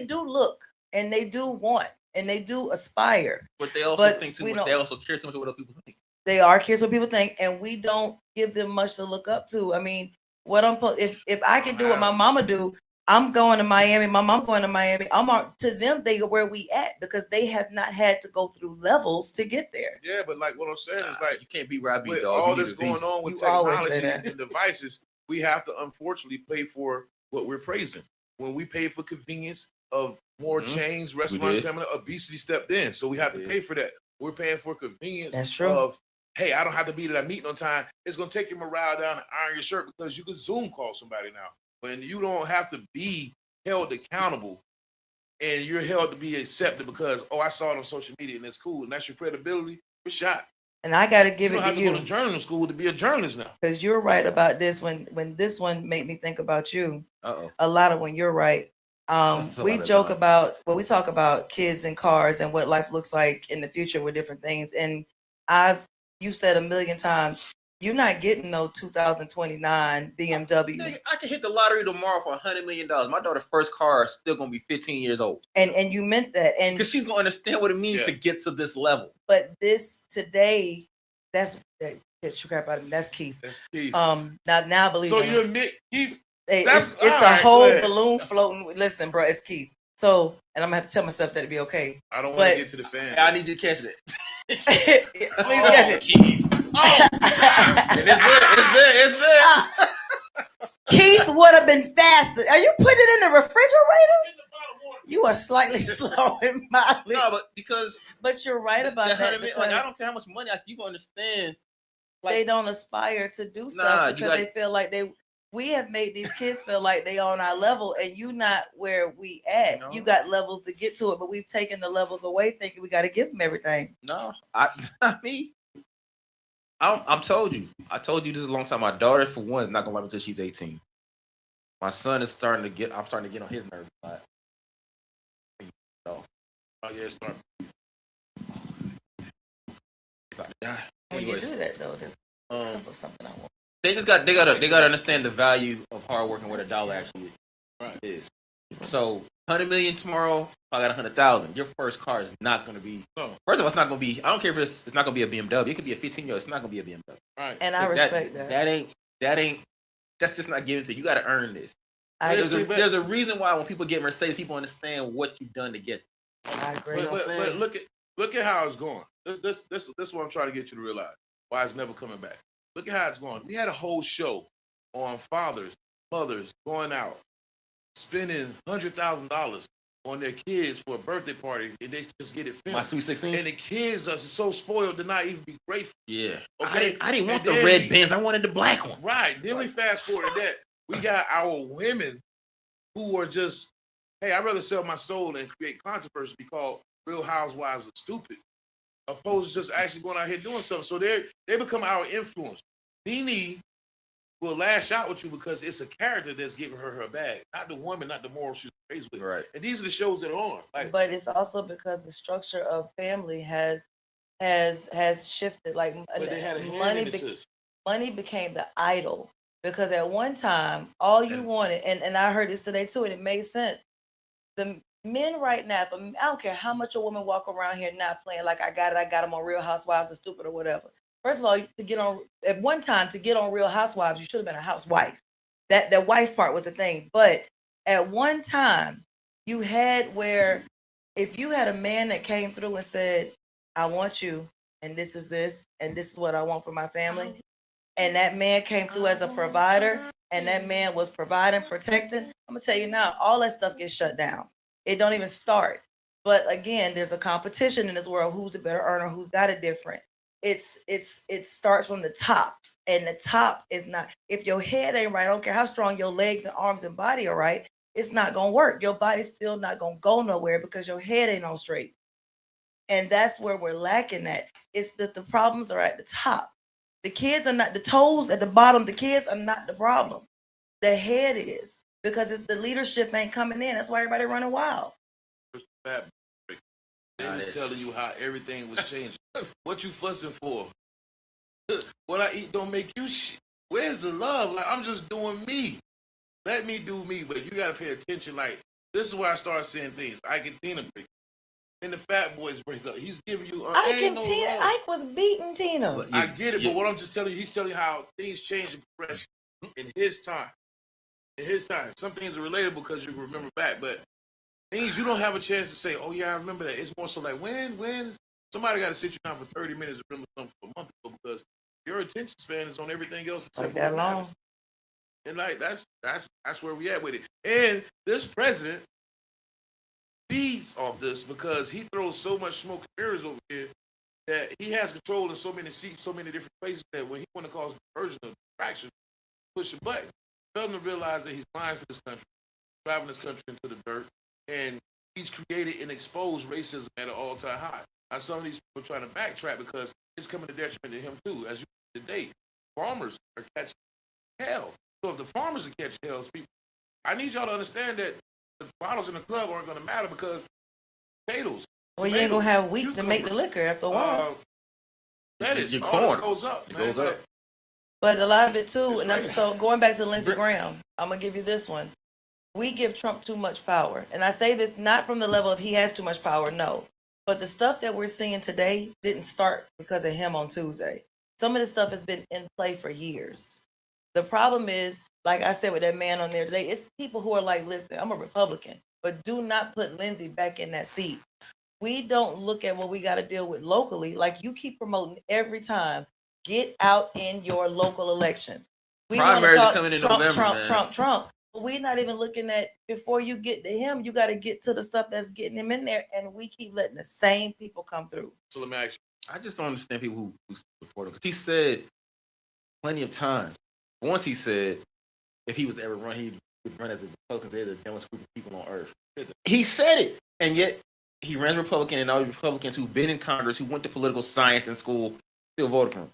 do look, and they do want, and they do aspire. But they also think too much. They also care too much what other people think. They are curious what people think, and we don't give them much to look up to. I mean, if I can do what my mama do, I'm going to Miami. My mom going to Miami. To them, they are where we at because they have not had to go through levels to get there. Yeah, but like what I'm saying is like you can't be where I be, with dog. all this going on with technology and devices, we have to unfortunately pay for what we're praising. When we pay for convenience of more chains, restaurants coming up, obesity stepped in, so we have to pay for that. We're paying for convenience. That's true. Of, hey, I don't have to be at that meeting on time. It's going to take your morale down and iron your shirt because you can Zoom call somebody now. When you don't have to be held accountable and you're held to be accepted because, I saw it on social media and it's cool and that's your credibility, we're shot. And I got to give it to you. You don't have to go to journalism school to be a journalist now. Because you're right about this. When this one made me think about you, a lot of when you're right. We joke about, we talk about kids and cars and what life looks like in the future with different things. And you said 1,000,000 times, you're not getting no 2029 BMW. I can hit the lottery tomorrow for $100 million. My daughter's first car is still gonna be 15 years old. And you meant that, and because she's gonna understand what it means to get to this level. But this today, that's crap out of me. That's Keith. That's Keith. Now believe. So you admit Keith? Hey, it's a whole balloon floating. Listen, bro, it's Keith. So, and I'm gonna have to tell myself that it'd be okay. I don't want to get to the fan. I need you to catch that. Please catch it. Keith. It's there. Keith would have been faster. Are you putting it in the refrigerator? In the bottom water. You are slightly slow in mildly. No, but because But you're right about that. 100 million, like I Because don't care how much money you gonna understand. they Like, don't aspire to do Nah, stuff you because got- they feel like we have made these kids feel like they on our level, and you not where we at. No. You got levels to get to it, but we've taken the levels away, thinking we got to give them everything. no, I'm told you. I told you this a long time. My daughter, for one, is not gonna love me until she's 18. My son is starting to get. I'm starting to get on his nerves a lot. So, Oh yeah, start. about to die. When you Anyways, do that, though, there's Um, something I want. they gotta understand the value of hard work and what a dollar actually Right. is. So 100 million tomorrow, I got 100,000. Your first car is not gonna be. No. First of all, it's not gonna be. I don't care if it's not gonna be a BMW. It could be a 15-year-old. It's not gonna be a BMW. Right. And I respect that. That ain't. That's just not given to you. You got to earn this. I Listen, agree. There's a reason why when people get Mercedes, people understand what you've done to get. I agree. You know what I'm But saying? look at how it's going. This is what I'm trying to get you to realize. Why it's never coming back. Look at how it's going. We had a whole show on fathers, mothers going out, spending $100,000 on their kids for a birthday party, and they just get it filmed. My Sweet 16. And the kids are so spoiled to not even be grateful. Yeah. Okay. I didn't want And the then red Benz. I wanted the black one. Right. Then we fast forward to that. We got our women who are just, hey, I'd rather sell my soul and create controversy be called Real Housewives of Stupid, opposed to just actually going out here doing something. So they become our influence. Nene will lash out with you because it's a character that's giving her bag, not the woman, not the moral she's raised with. Right. And these are the shows that are on. Like, But it's also because the structure of family has shifted. Like but they had a hand money, in this. money became the idol. Because at one time, all you And- wanted, and I heard this today too, and it made sense. The men right now, I don't care how much a woman walk around here not playing like I got them on Real Housewives or Stupid or whatever. First of all, to get on at one time to get on Real Housewives, you should have been a housewife. That wife part was the thing. But at one time, you had where if you had a man that came through and said, "I want you, and this is what I want for my family," and that man came through as a provider, and that man was providing, protecting, I'm gonna tell you now, all that stuff gets shut down. It don't even start. But again, there's a competition in this world. Who's the better earner? Who's got it different? It starts from the top, and the top is not. If your head ain't right, I don't care how strong your legs and arms and body are right, it's not gonna work. Your body's still not gonna go nowhere because your head ain't on straight. And that's where we're lacking at. It's that the problems are at the top. The kids are not the toes at the bottom. The kids are not the problem. The head is because it's the leadership ain't coming in. That's why everybody running wild. Fat break. They Nah, was this- telling you how everything was changing. What you fussing for? What I eat don't make you shit. Where's the love? Like, I'm just doing me. Let me do me, but you gotta pay attention. Like, this is where I start seeing things. Ike and Tina break. And the Fat Boys break up. He's giving you Ike ain't and no Tina, love. Ike was beating Tina. But I get it, you- but what I'm just telling you, he's telling you how things change and progress in his time. In his time. Some things are relatable because you remember back, but things you don't have a chance to say, oh yeah, I remember that. It's more so like when somebody got to sit you down for 30 minutes to remember something for a month ago because your attention span is on everything else except Like for that what long. matters. And like that's where we at with it. And this president feeds off this because he throws so much smoke and mirrors over here that he has control in so many seats, so many different places that when he want to cause diversion or distraction, push a button. Tell him to realize that he's lying to this country, driving this country into the dirt, and he's created and exposed racism at an all-time high. Now, some of these people are trying to backtrack because it's coming to detriment to him too. As you today, farmers are catching hell. So if the farmers are catching hell, people, I need y'all to understand that the bottles in the club aren't going to matter because potatoes. Well, you ain't gonna tomatoes, have wheat to make the cucumbers, liquor after a while. lettuce, Your all corn. this goes up. It man. goes up. But a lot of it too, It's and great. so going back to Lindsey Brit- Graham, I'm gonna give you this one. We give Trump too much power, and I say this not from the level of he has too much power, no. But the stuff that we're seeing today didn't start because of him on Tuesday. Some of this stuff has been in play for years. The problem is, like I said with that man on there today, it's people who are like, listen, I'm a Republican, but do not put Lindsey back in that seat. We don't look at what we got to deal with locally, like you keep promoting every time. Get out in your local elections. We wanna Primaries are talk coming in Trump, November, Trump, man. Trump, Trump. We're not even looking at before you get to him. You got to get to the stuff that's getting him in there, and we keep letting the same people come through. So let me ask I just don't understand people who support him because he said plenty of times. Once he said if he was to ever run, he would run as a Republican. They're the dumbest group of people on earth. He said it, and yet he ran Republican, and all the Republicans who've been in Congress, who went to political science in school, still voted for him.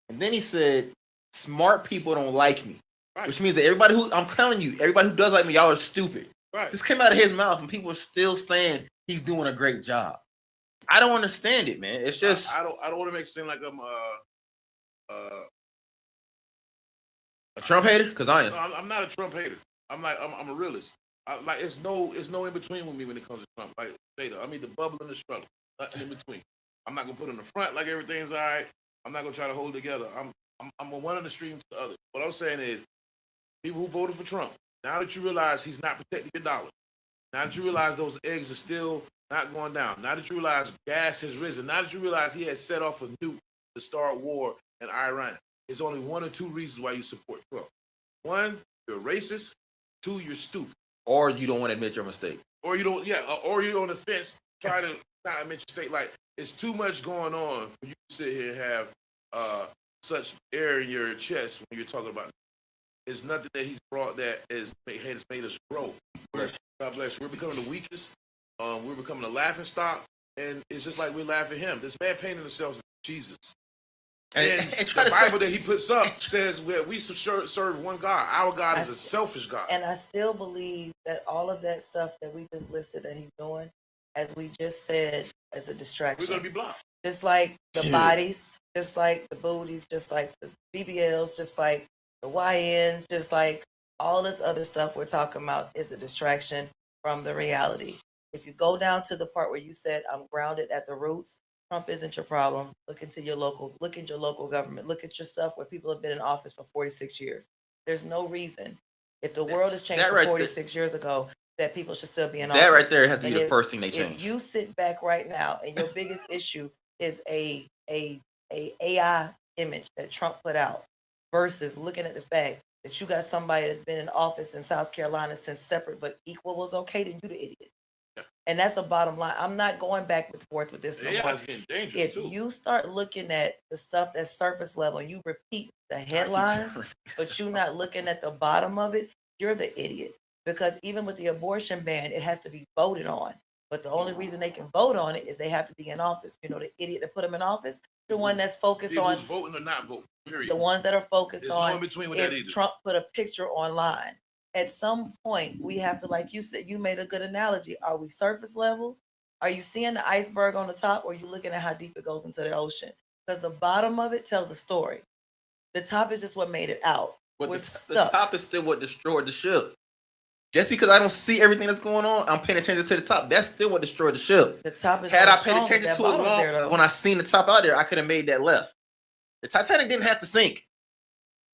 And then he said, "Smart people don't like me," Right. which means that everybody who I'm telling you, everybody who does like me, y'all are stupid. Right. This came out of his mouth, and people are still saying he's doing a great job. I don't understand it, man. It's just I don't want to make it seem like I'm a Trump hater because I am. no, I'm not a Trump hater. I'm a realist. It's no in between with me when it comes to Trump. Like Jada, I mean the bubble and the struggle, nothing in between. I'm not gonna put in the front like everything's all right. I'm not gonna try to hold it together. I'm on one of the streams to the other. What I'm saying is, people who voted for Trump, now that you realize he's not protecting your dollar, now that you realize those eggs are still not going down, now that you realize gas has risen, now that you realize he has set off a nuke to start war in Iran, there's only one or two reasons why you support Trump. One, you're racist. Two, you're stupid. Or you don't want to admit your mistake. Or you don't, or you're on the fence trying to not admit your state. Like, it's too much going on for you to sit here and have such air in your chest when you're talking about it. It's nothing that he's brought that has made us grow. God bless you. We're becoming the weakest. We're becoming a laughing stock. And it's just like we laugh at him. This man painted himself as Jesus. And the Bible that he puts up says we serve one God. Our God is a selfish God. And I still believe that all of that stuff that we just listed that he's doing, as we just said, as a distraction. We're going to be blocked. Just like the bodies, just like the booties, just like the BBLs, just like the YNs, just like all this other stuff we're talking about is a distraction from the reality. If you go down to the part where you said, I'm grounded at the roots, Trump isn't your problem. Look at your local government. Look at your stuff where people have been in office for 46 years. There's no reason, if the world has changed from 46 years ago, that people should still be in office. That right there has to be the first thing they change. If you sit back right now and your biggest issue is a AI image that Trump put out versus looking at the fact that you got somebody that's been in office in South Carolina since separate but equal was okay, then you the idiot. And that's a bottom line. I'm not going back and forth with this no more. It's getting dangerous if too. you start looking at the stuff that's surface level and you repeat the headlines, but you're not looking at the bottom of it, you're the idiot. Because even with the abortion ban, it has to be voted on. But the only reason they can vote on it is they have to be in office. You know, the idiot that put them in office, the one that's focused on voting or not voting. Period. The ones that are focused There's on no in between with if that either. Trump put a picture online. At some point, we have to, like you said, you made a good analogy. Are we surface level? Are you seeing the iceberg on the top, or are you looking at how deep it goes into the ocean? Because the bottom of it tells a story. The top is just what made it out. But the top is still what destroyed the ship. Just because I don't see everything that's going on, I'm paying attention to the top. That's still what destroyed the ship. The top is Had I paid attention to it long, when I seen the top out there, I could have made that left. The Titanic didn't have to sink.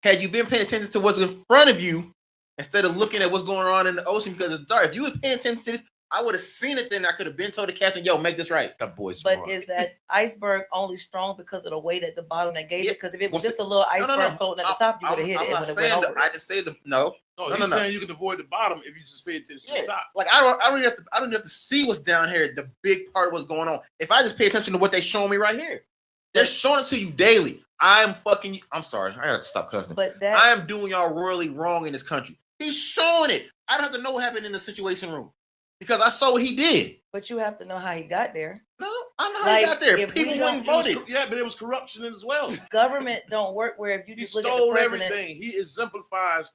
Had you been paying attention to what's in front of you, instead of looking at what's going on in the ocean because it's dark. If you was paying attention to this, I would have seen it then. I could have been told the captain, yo, make this right. That boy's smart. But is that iceberg only strong because of the weight at the bottom that gave it? Because if it was just a little iceberg floating at the top, you would have hit it. I just say no. He's saying you can avoid the bottom if you just pay attention to the top. Like I don't have to see what's down here, the big part of what's going on. If I just pay attention to what they're showing me right here. They're showing it to you daily. I'm sorry. I gotta stop cussing. But I am doing y'all royally wrong in this country. He's showing it. I don't have to know what happened in the situation room because I saw what he did. But you have to know how he got there. No, I know how he got there. People wouldn't voted. Yeah, but it was corruption as well. Government don't work where if you just look at the president. Everything. He exemplifies.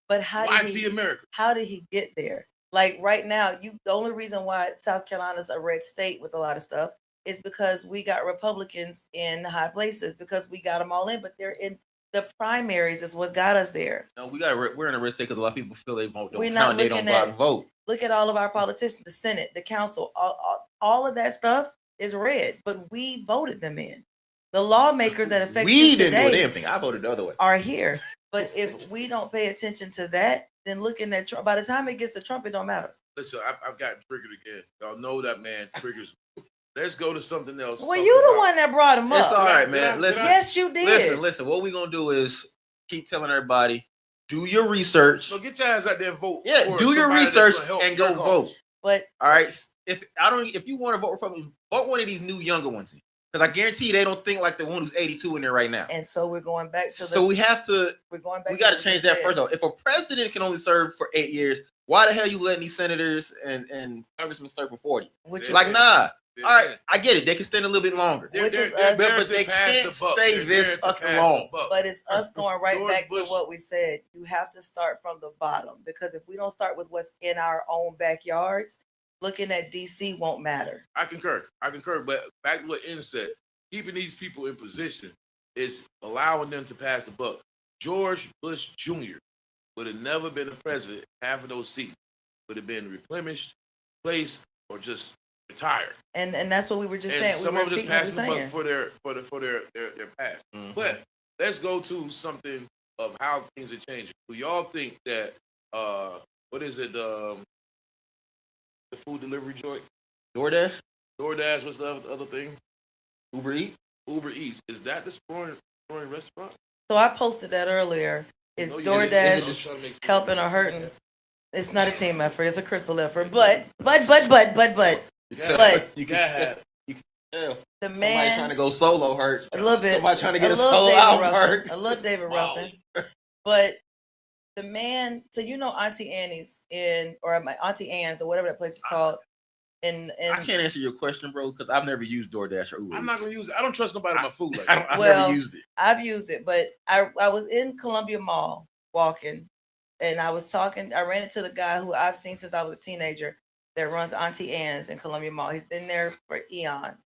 But how did America? How did he get there? Like right now, the only reason why South Carolina's a red state with a lot of stuff is because we got Republicans in high places because we got them all in, but they're in. The primaries is what got us there. No, we're in a red state because a lot of people feel they vote. We're not looking at vote. Look at all of our politicians, the Senate, the council, all of that stuff is red, but we voted them in. The lawmakers that affect you today didn't do anything. I voted the other way. Are here, but if we don't pay attention to that, then looking at Trump, by the time it gets to Trump, it don't matter. Listen, I've got triggered again. Y'all know that man triggers. Let's go to something else. Well, you the one that brought him up. It's all right, man. Yes, you did. Listen. What we gonna do is keep telling everybody do your research. So get your ass out there and vote. Yeah, for do your somebody that's research gonna help and your go cause. vote. But All right. If you want to vote Republican, vote one of these new younger ones. Because I guarantee you they don't think like the one who's 82 in there right now. and so we're going back to So we have to. we're going back. We got to what change you that said. first. Though, if a president can only serve for 8 years, why the hell you letting these senators and congressmen serve for 40? Which Like, is nah. Yeah, All right, yeah. I get it. They can stand a little bit longer. Which is they're us- there But to they pass can't the buck. stay They're this there to fucking pass the long. buck. But it's us going right George back Bush- to what we said. You have to start from the bottom, because if we don't start with what's in our own backyards, looking at DC won't matter. I concur. But back to what N said, keeping these people in position is allowing them to pass the buck. George Bush Jr. would have never been a president. Half of those seats would have been replenished, placed, or just retired. And that's what we were just And saying. some we of them just repeating passing the what buck we're saying. for their past. Mhm. But let's go to something of how things are changing. Do y'all think that what is it? The food delivery joint, DoorDash, DoorDash. What's the other thing? Uber Eats. Uber Eats. Is that the sprawling restaurant? So I posted that earlier. Is No, you DoorDash didn't. I'm trying to make sense. helping or hurting? It's not a team effort. It's a crystal effort. But You can Yeah. tell. the Somebody man, trying to go solo hurt. a little bit, Somebody trying to get a little solo David album Ruffin, hurt. a little David Wow. Ruffin. But the man, so Auntie Annie's or my Auntie Anne's or whatever that place is called. In I can't answer your question, bro, because I've never used DoorDash or Uber. I'm not gonna use it. I don't trust nobody with my food like that. I've Well, never used it. I've used it, but I was in Columbia Mall walking, and I was talking. I ran into the guy who I've seen since I was a teenager that runs Auntie Anne's in Columbia Mall. He's been there for eons,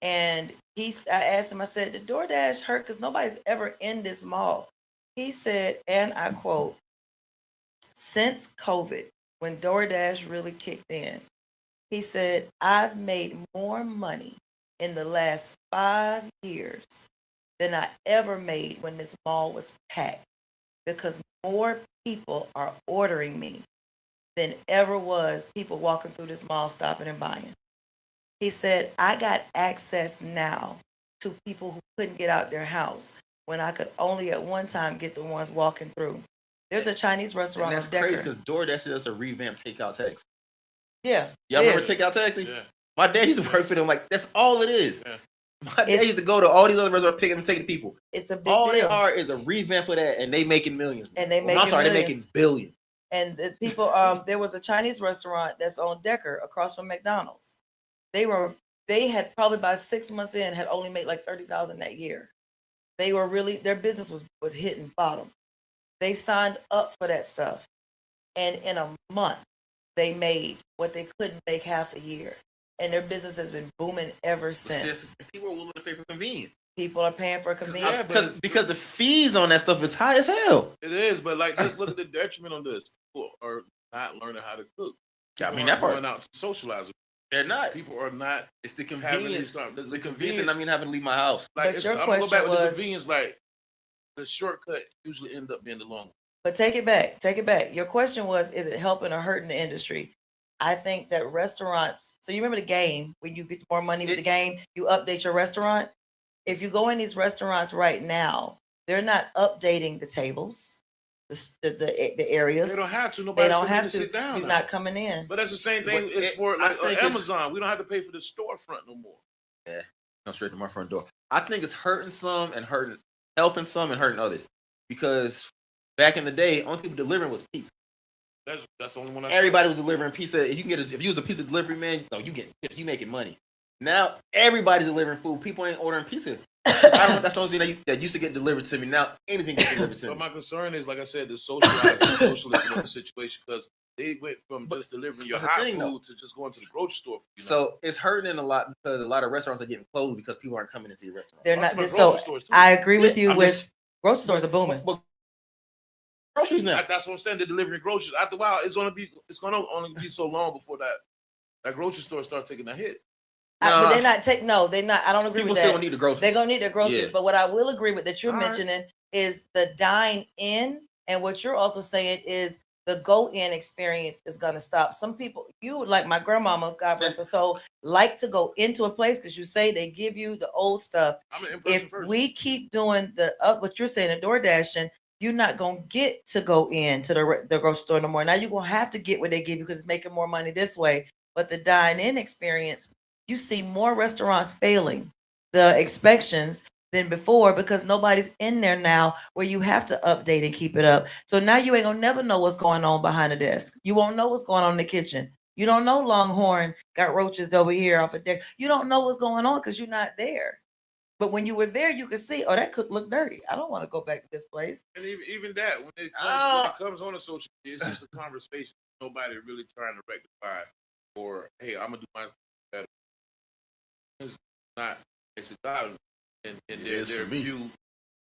and I asked him. I said, "Did DoorDash hurt? Because nobody's ever in this mall." He said, and I quote, "Since COVID, when DoorDash really kicked in, he said, I've made more money in the last 5 years than I ever made when this mall was packed, because more people are ordering me than ever was people walking through this mall stopping and buying." He said, "I got access now to people who couldn't get out their house when I could only at one time get the ones walking through." There's a Chinese restaurant And on that's crazy Decker. because DoorDash is a revamped takeout taxi. Yeah. Y'all it remember is. takeout taxi? Yeah. My dad used to work for them. Like, that's all it is. Yeah. My dad It's- used to go to all these other restaurants, picking and taking people. It's a big All deal. they are is a revamp of that, and they making millions. And they I'm making sorry, they millions. making billions. And the people, there was a Chinese restaurant that's on Decker across from McDonald's. They had probably by 6 months in had only made like 30,000 that year. They were really, their business was hitting bottom. They signed up for that stuff, and in a month they made what they couldn't make half a year, and their business has been booming ever It's since. just, people are willing to pay for convenience. People are paying for convenience. Because the fees on that stuff is high as hell. It is, but like, just look at the detriment on this. People are not learning how to cook. I People mean, that aren't part. going out to socialize. They're not. People are not It's the having convenience. these the The convenience, convenience. and I mean, having to leave my house. Like, But it's, your I'm gonna go back question with the was- convenience. Like, the shortcut usually end up being the long one. But take it back. Take it back. Your question was, is it helping or hurting the industry? I think that restaurants, so you remember the game, when you get more money with the game, you update your restaurant. If you go in these restaurants right now, they're not updating the tables, the areas. They don't have to. They Nobody's don't going have to to. sit down. You're now. not coming in. But that's the same thing. But It's for I like think it's- Amazon. We don't have to pay for the storefront no more. Come straight to my front door. I think it's hurting some and helping some and hurting others. Because back in the day, only people delivering was pizza. That's the only one. Everybody was delivering pizza. If you was a pizza delivery man, no, you get tips. You making money. Now everybody's delivering food. People ain't ordering pizza. That's the only thing that used to get delivered to me. Now anything gets delivered to But me. my concern is, like I said, the socialism of the situation, because they went from just delivering your but the hot thing, food though- to just going to the grocery store. You know? So it's hurting a lot because a lot of restaurants are getting closed because people aren't coming into your restaurant. They're I'm not. talking about So grocery stores, too. I agree with Yeah, you I'm with just- grocery stores are booming. But groceries now. That's what I'm saying. They're delivering groceries. After a while, it's gonna only be so long before that grocery store starts taking a hit. But Nah. they're not taking. No, they're not. I don't agree People with still that. don't need the groceries. They're gonna need their groceries. Yeah. But what I will agree with that you're All right. mentioning is the dine in, and what you're also saying is the go in experience is gonna stop. Some people, you like my grandmama, God bless her soul, like to go into a place because you say they give you the old stuff. I'm an in-person If person. we keep doing what you're saying, the door dashing, you're not gonna get to go into the grocery store no more. Now you're gonna have to get what they give you because it's making more money this way. But the dine-in experience, you see more restaurants failing the inspections than before because nobody's in there now where you have to update and keep it up. So now you ain't gonna never know what's going on behind the desk. You won't know what's going on in the kitchen. You don't know Longhorn got roaches over here off of there. You don't know what's going on because you're not there. But when you were there, you could see, oh, that cook looked dirty. I don't want to go back to this place. And even that, when it comes on the social media, it's just a conversation. Nobody really trying to rectify or, hey, I'm gonna do my better. It's not. It's about and their view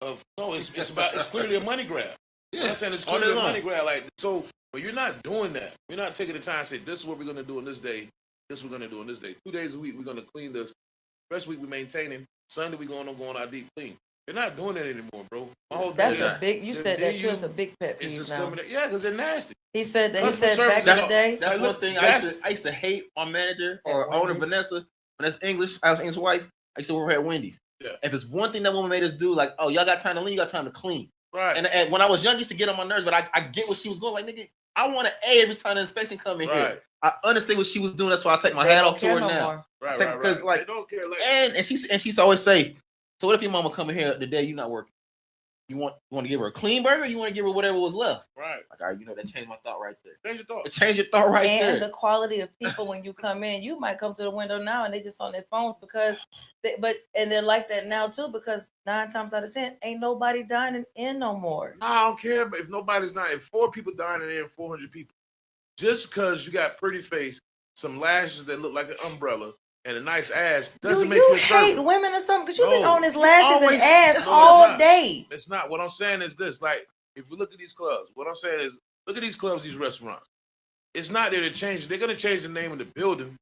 of it's clearly a money grab. Yeah, I'm saying it's clearly a money grab. Like so, but you're not doing that. You're not taking the time to say this is what we're gonna do on this day. This we're gonna do on this day. 2 days a week we're gonna clean this. First week we're maintaining. Sunday we going our deep clean. You're not doing that anymore, bro. That's a big. You said that too. It's a big pet peeve now. Yeah, because they're nasty. He said that. He said back in the day. That's one thing I used to hate my manager or owner Vanessa. Vanessa English. I was English's wife. I used to work at Wendy's. Yeah. If it's one thing that woman made us do, like, oh, y'all got time to clean, you got time to clean. Right. And when I was young, I used to get on my nerves, but I get what she was going. Like, nigga, I want an A every time the inspection come in here. I understand what she was doing. That's why I take my hat off to her now. Right. Because like, they don't care. Like, and she used to always say, so what if your mama come in here the day you're not working? You want to give her a clean burger? Or you want to give her whatever was left? Right. Like, all right, that changed my thought right there. Change your thought. It changed your thought right there. And the quality of people when you come in, you might come to the window now and they just on their phones because, they're like that now too because 9 times out of 10 ain't nobody dining in no more. No, I don't care if nobody's not. If 4 people dining in, 400 people, just because you got pretty face, some lashes that look like an umbrella, and a nice ass doesn't make you a servant. You hate women or something? Because you've been on his lashes and ass all day. It's not. What I'm saying is this. Like, if you look at these clubs, what I'm saying is, look at these clubs, these restaurants. It's not there to change. They're going to change the name of the building.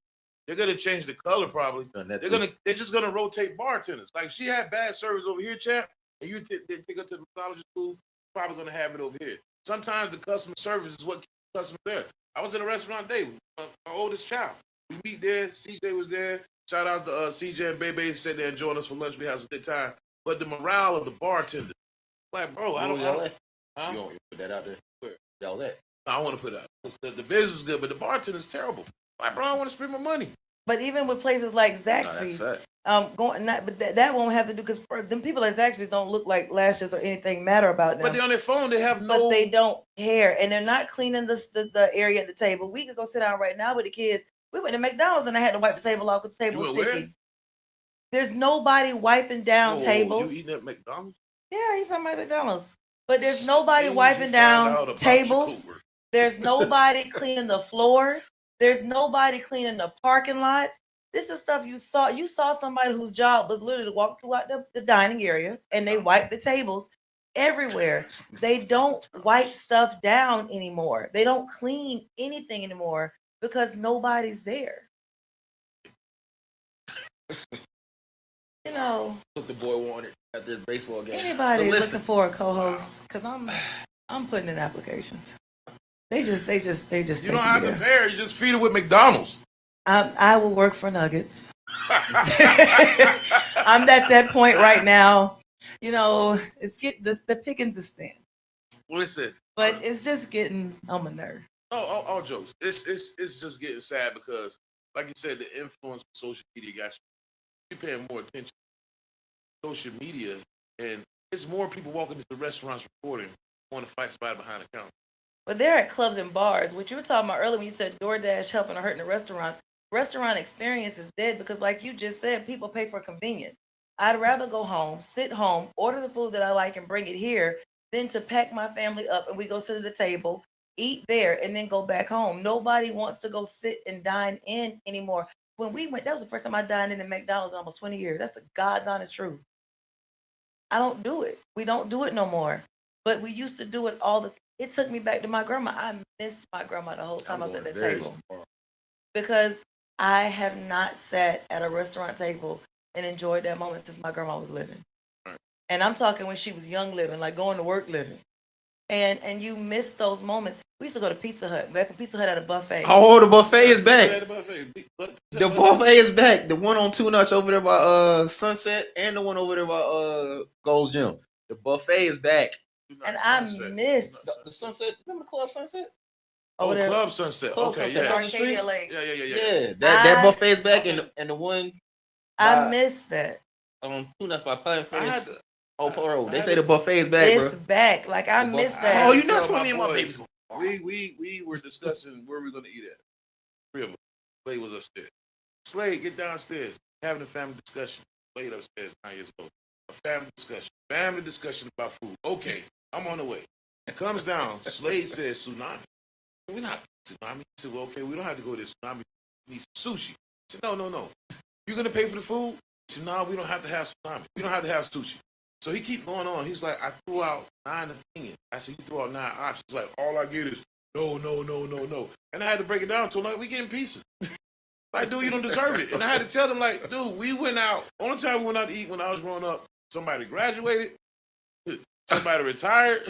They're going to change the color probably. They're just going to rotate bartenders. Like, if she had bad service over here, champ, and you take her to the mixology school, probably going to have it over here. Sometimes the customer service is what keeps the customer there. I was in a restaurant today with my oldest child. We meet there. CJ was there. Shout out to CJ and Bebe. Sat there and joined us for lunch. We had a good time. But the morale of the bartender, like, bro, I don't know. Huh? You don't put that out there. Where y'all at? I want to put it out. The business is good, but the bartender is terrible. Like, bro, I want to spend my money. But even with places like Zaxby's, that won't have to do because them people at Zaxby's don't look like lashes or anything matter about them. But they're on their phone. They have no. But they don't care, and they're not cleaning the area at the table. We could go sit down right now with the kids. We went to McDonald's and I had to wipe the table off because the table was sticky. Where? There's nobody wiping down tables. You eating at McDonald's? Yeah, he's talking about McDonald's. But there's nobody wiping down tables. There's nobody cleaning the floor. There's nobody cleaning the parking lots. This is stuff you saw. You saw somebody whose job was literally to walk throughout the dining area and they wipe the tables everywhere. They don't wipe stuff down anymore. They don't clean anything anymore. Because nobody's there. You know. What the boy wanted at this baseball game. Anybody looking for a co-host? Because I'm putting in applications. They just. You don't have to bear. You just feed it with McDonald's. I will work for Nuggets. I'm at that point right now. You know, it's getting the pickings is thin. Listen. But it's just getting on my nerve. All jokes. It's just getting sad because, like you said, the influence of social media got you. You're paying more attention to social media, and it's more people walking into restaurants reporting want to fight somebody behind the counter. But they're at clubs and bars. What you were talking about earlier when you said DoorDash helping or hurting the restaurants. Restaurant experience is dead because, like you just said, people pay for convenience. I'd rather go home, sit home, order the food that I like, and bring it here than to pack my family up and we go sit at the table, eat there, and then go back home. Nobody wants to go sit and dine in anymore. When we went, that was the first time I dined in at McDonald's in almost 20 years. That's the God's honest truth. I don't do it. We don't do it no more. But we used to do it it took me back to my grandma. I missed my grandma the whole time I was at that table. Because I have not sat at a restaurant table and enjoyed that moment since my grandma was living. Right. And I'm talking when she was young living, like going to work living. And you miss those moments. We used to go to Pizza Hut. Back when Pizza Hut had a buffet. Oh, the buffet is back. The buffet is back. The one on Two Notch over there by Sunset and the one over there by Gold's Gym. The buffet is back. And I miss The Sunset. Remember the Club Sunset? over there. Club Sunset. Club Okay, Sunset. yeah. Arcadia Lakes. Yeah. Yeah, that buffet's back, and the one I miss that. that's by Planet I had Fitness. to, Bro, they say the buffet's back, It's bro. back. Like I miss that. Oh, you know tell that's what my me and my boys, baby's going. We were discussing where we're gonna eat at. Three of us. Slade was upstairs. Slade, get downstairs. Having a family discussion. Slade upstairs, 9 years old. A family discussion. Family discussion about food. Okay, I'm on the way. Comes down. Slade says tsunami. We're not tsunami. He said, well, okay, we don't have to go to tsunami. We need some sushi. I said, no. You're gonna pay for the food? He said, no, we don't have to have tsunami. We don't have to have sushi. So he keep going on. He's like, I threw out 9 opinions. I said, you threw out 9 options. He's like, all I get is no. And I had to break it down to him, like, we getting pizza. Like, dude, you don't deserve it. And I had to tell them, like, dude, we went out. Only time we went out to eat when I was growing up, somebody graduated, somebody retired,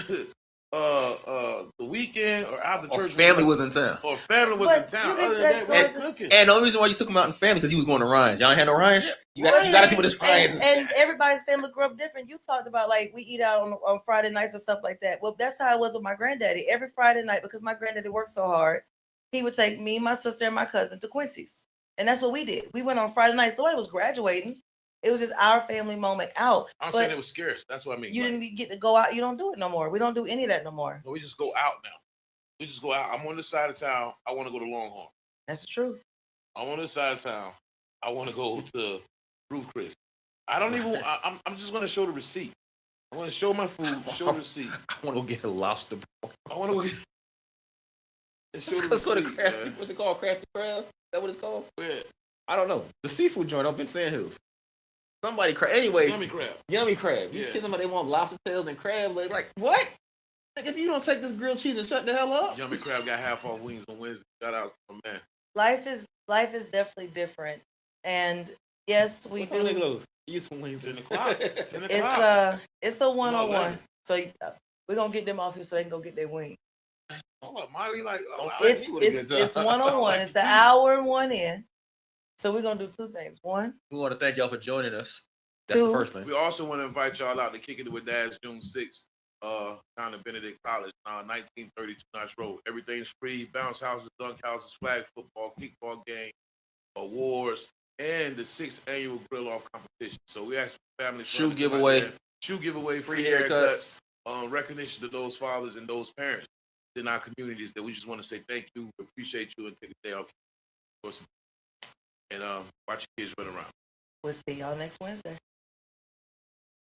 the weekend, or after church. Family was in town. Or family was in town. Other than that, we were cooking. And the only reason why you took him out in family because he was going to Ryan's. Y'all ain't had no Ryan's? You got to see what this Ryan's is. And everybody's family grew up different. You talked about like we eat out on Friday nights or stuff like that. Well, that's how it was with my granddaddy. Every Friday night, because my granddaddy worked so hard, he would take me, my sister, and my cousin to Quincy's. And that's what we did. We went on Friday nights. Nobody was graduating. It was just our family moment out. I'm saying it was scarce. That's what I mean. You didn't get to go out. You don't do it no more. We don't do any of that no more. No, we just go out now. We just go out. I'm on this side of town. I want to go to Longhorn. That's the truth. I'm on this side of town. I want to go to Roof Chris. I don't even. I'm just going to show the receipt. I want to show my food. Show the receipt. I want to go get a lobster. I want to go get. Let's go to Crafty. What's it called? Crafty Crab? Is that what it's called? Yeah. I don't know. The seafood joint up in Sand Hills. Somebody crab. Anyway. Yummy crab. Yummy crab. Yeah. These kids, they want lobster tails and crab legs. Like, what? Like, if you don't take this grilled cheese and shut the hell up. Yummy crab got half off wings on Wednesday. Shout out to my man. Life is definitely different. And yes, we do. Use some wings in the clock. It's in the clock. It's a one-on-one. No, so we're gonna get them off here so they can go get their wing. Oh, Molly, like, It's one-on-one. It's an hour and one in. So we're gonna do two things. One, we want to thank y'all for joining us. That's the first thing. We also want to invite y'all out to Kick It With Dads June 6th, down at Benedict College, 1932 Notch Road. Everything's free. Bounce houses, dunk houses, flag football, kickball game, awards, and the 6th annual grill off competition. So we ask family, shoe giveaway, free haircuts, recognition to those fathers and those parents in our communities that we just want to say thank you, appreciate you, and take a day off. And watch your kids run around. We'll see y'all next Wednesday.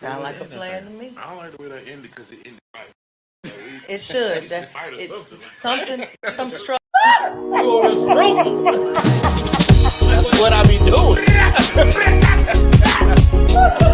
Sound like a plan to me. I don't like the way that ended because it ended right. It should. Some struggle. That's what I be doing.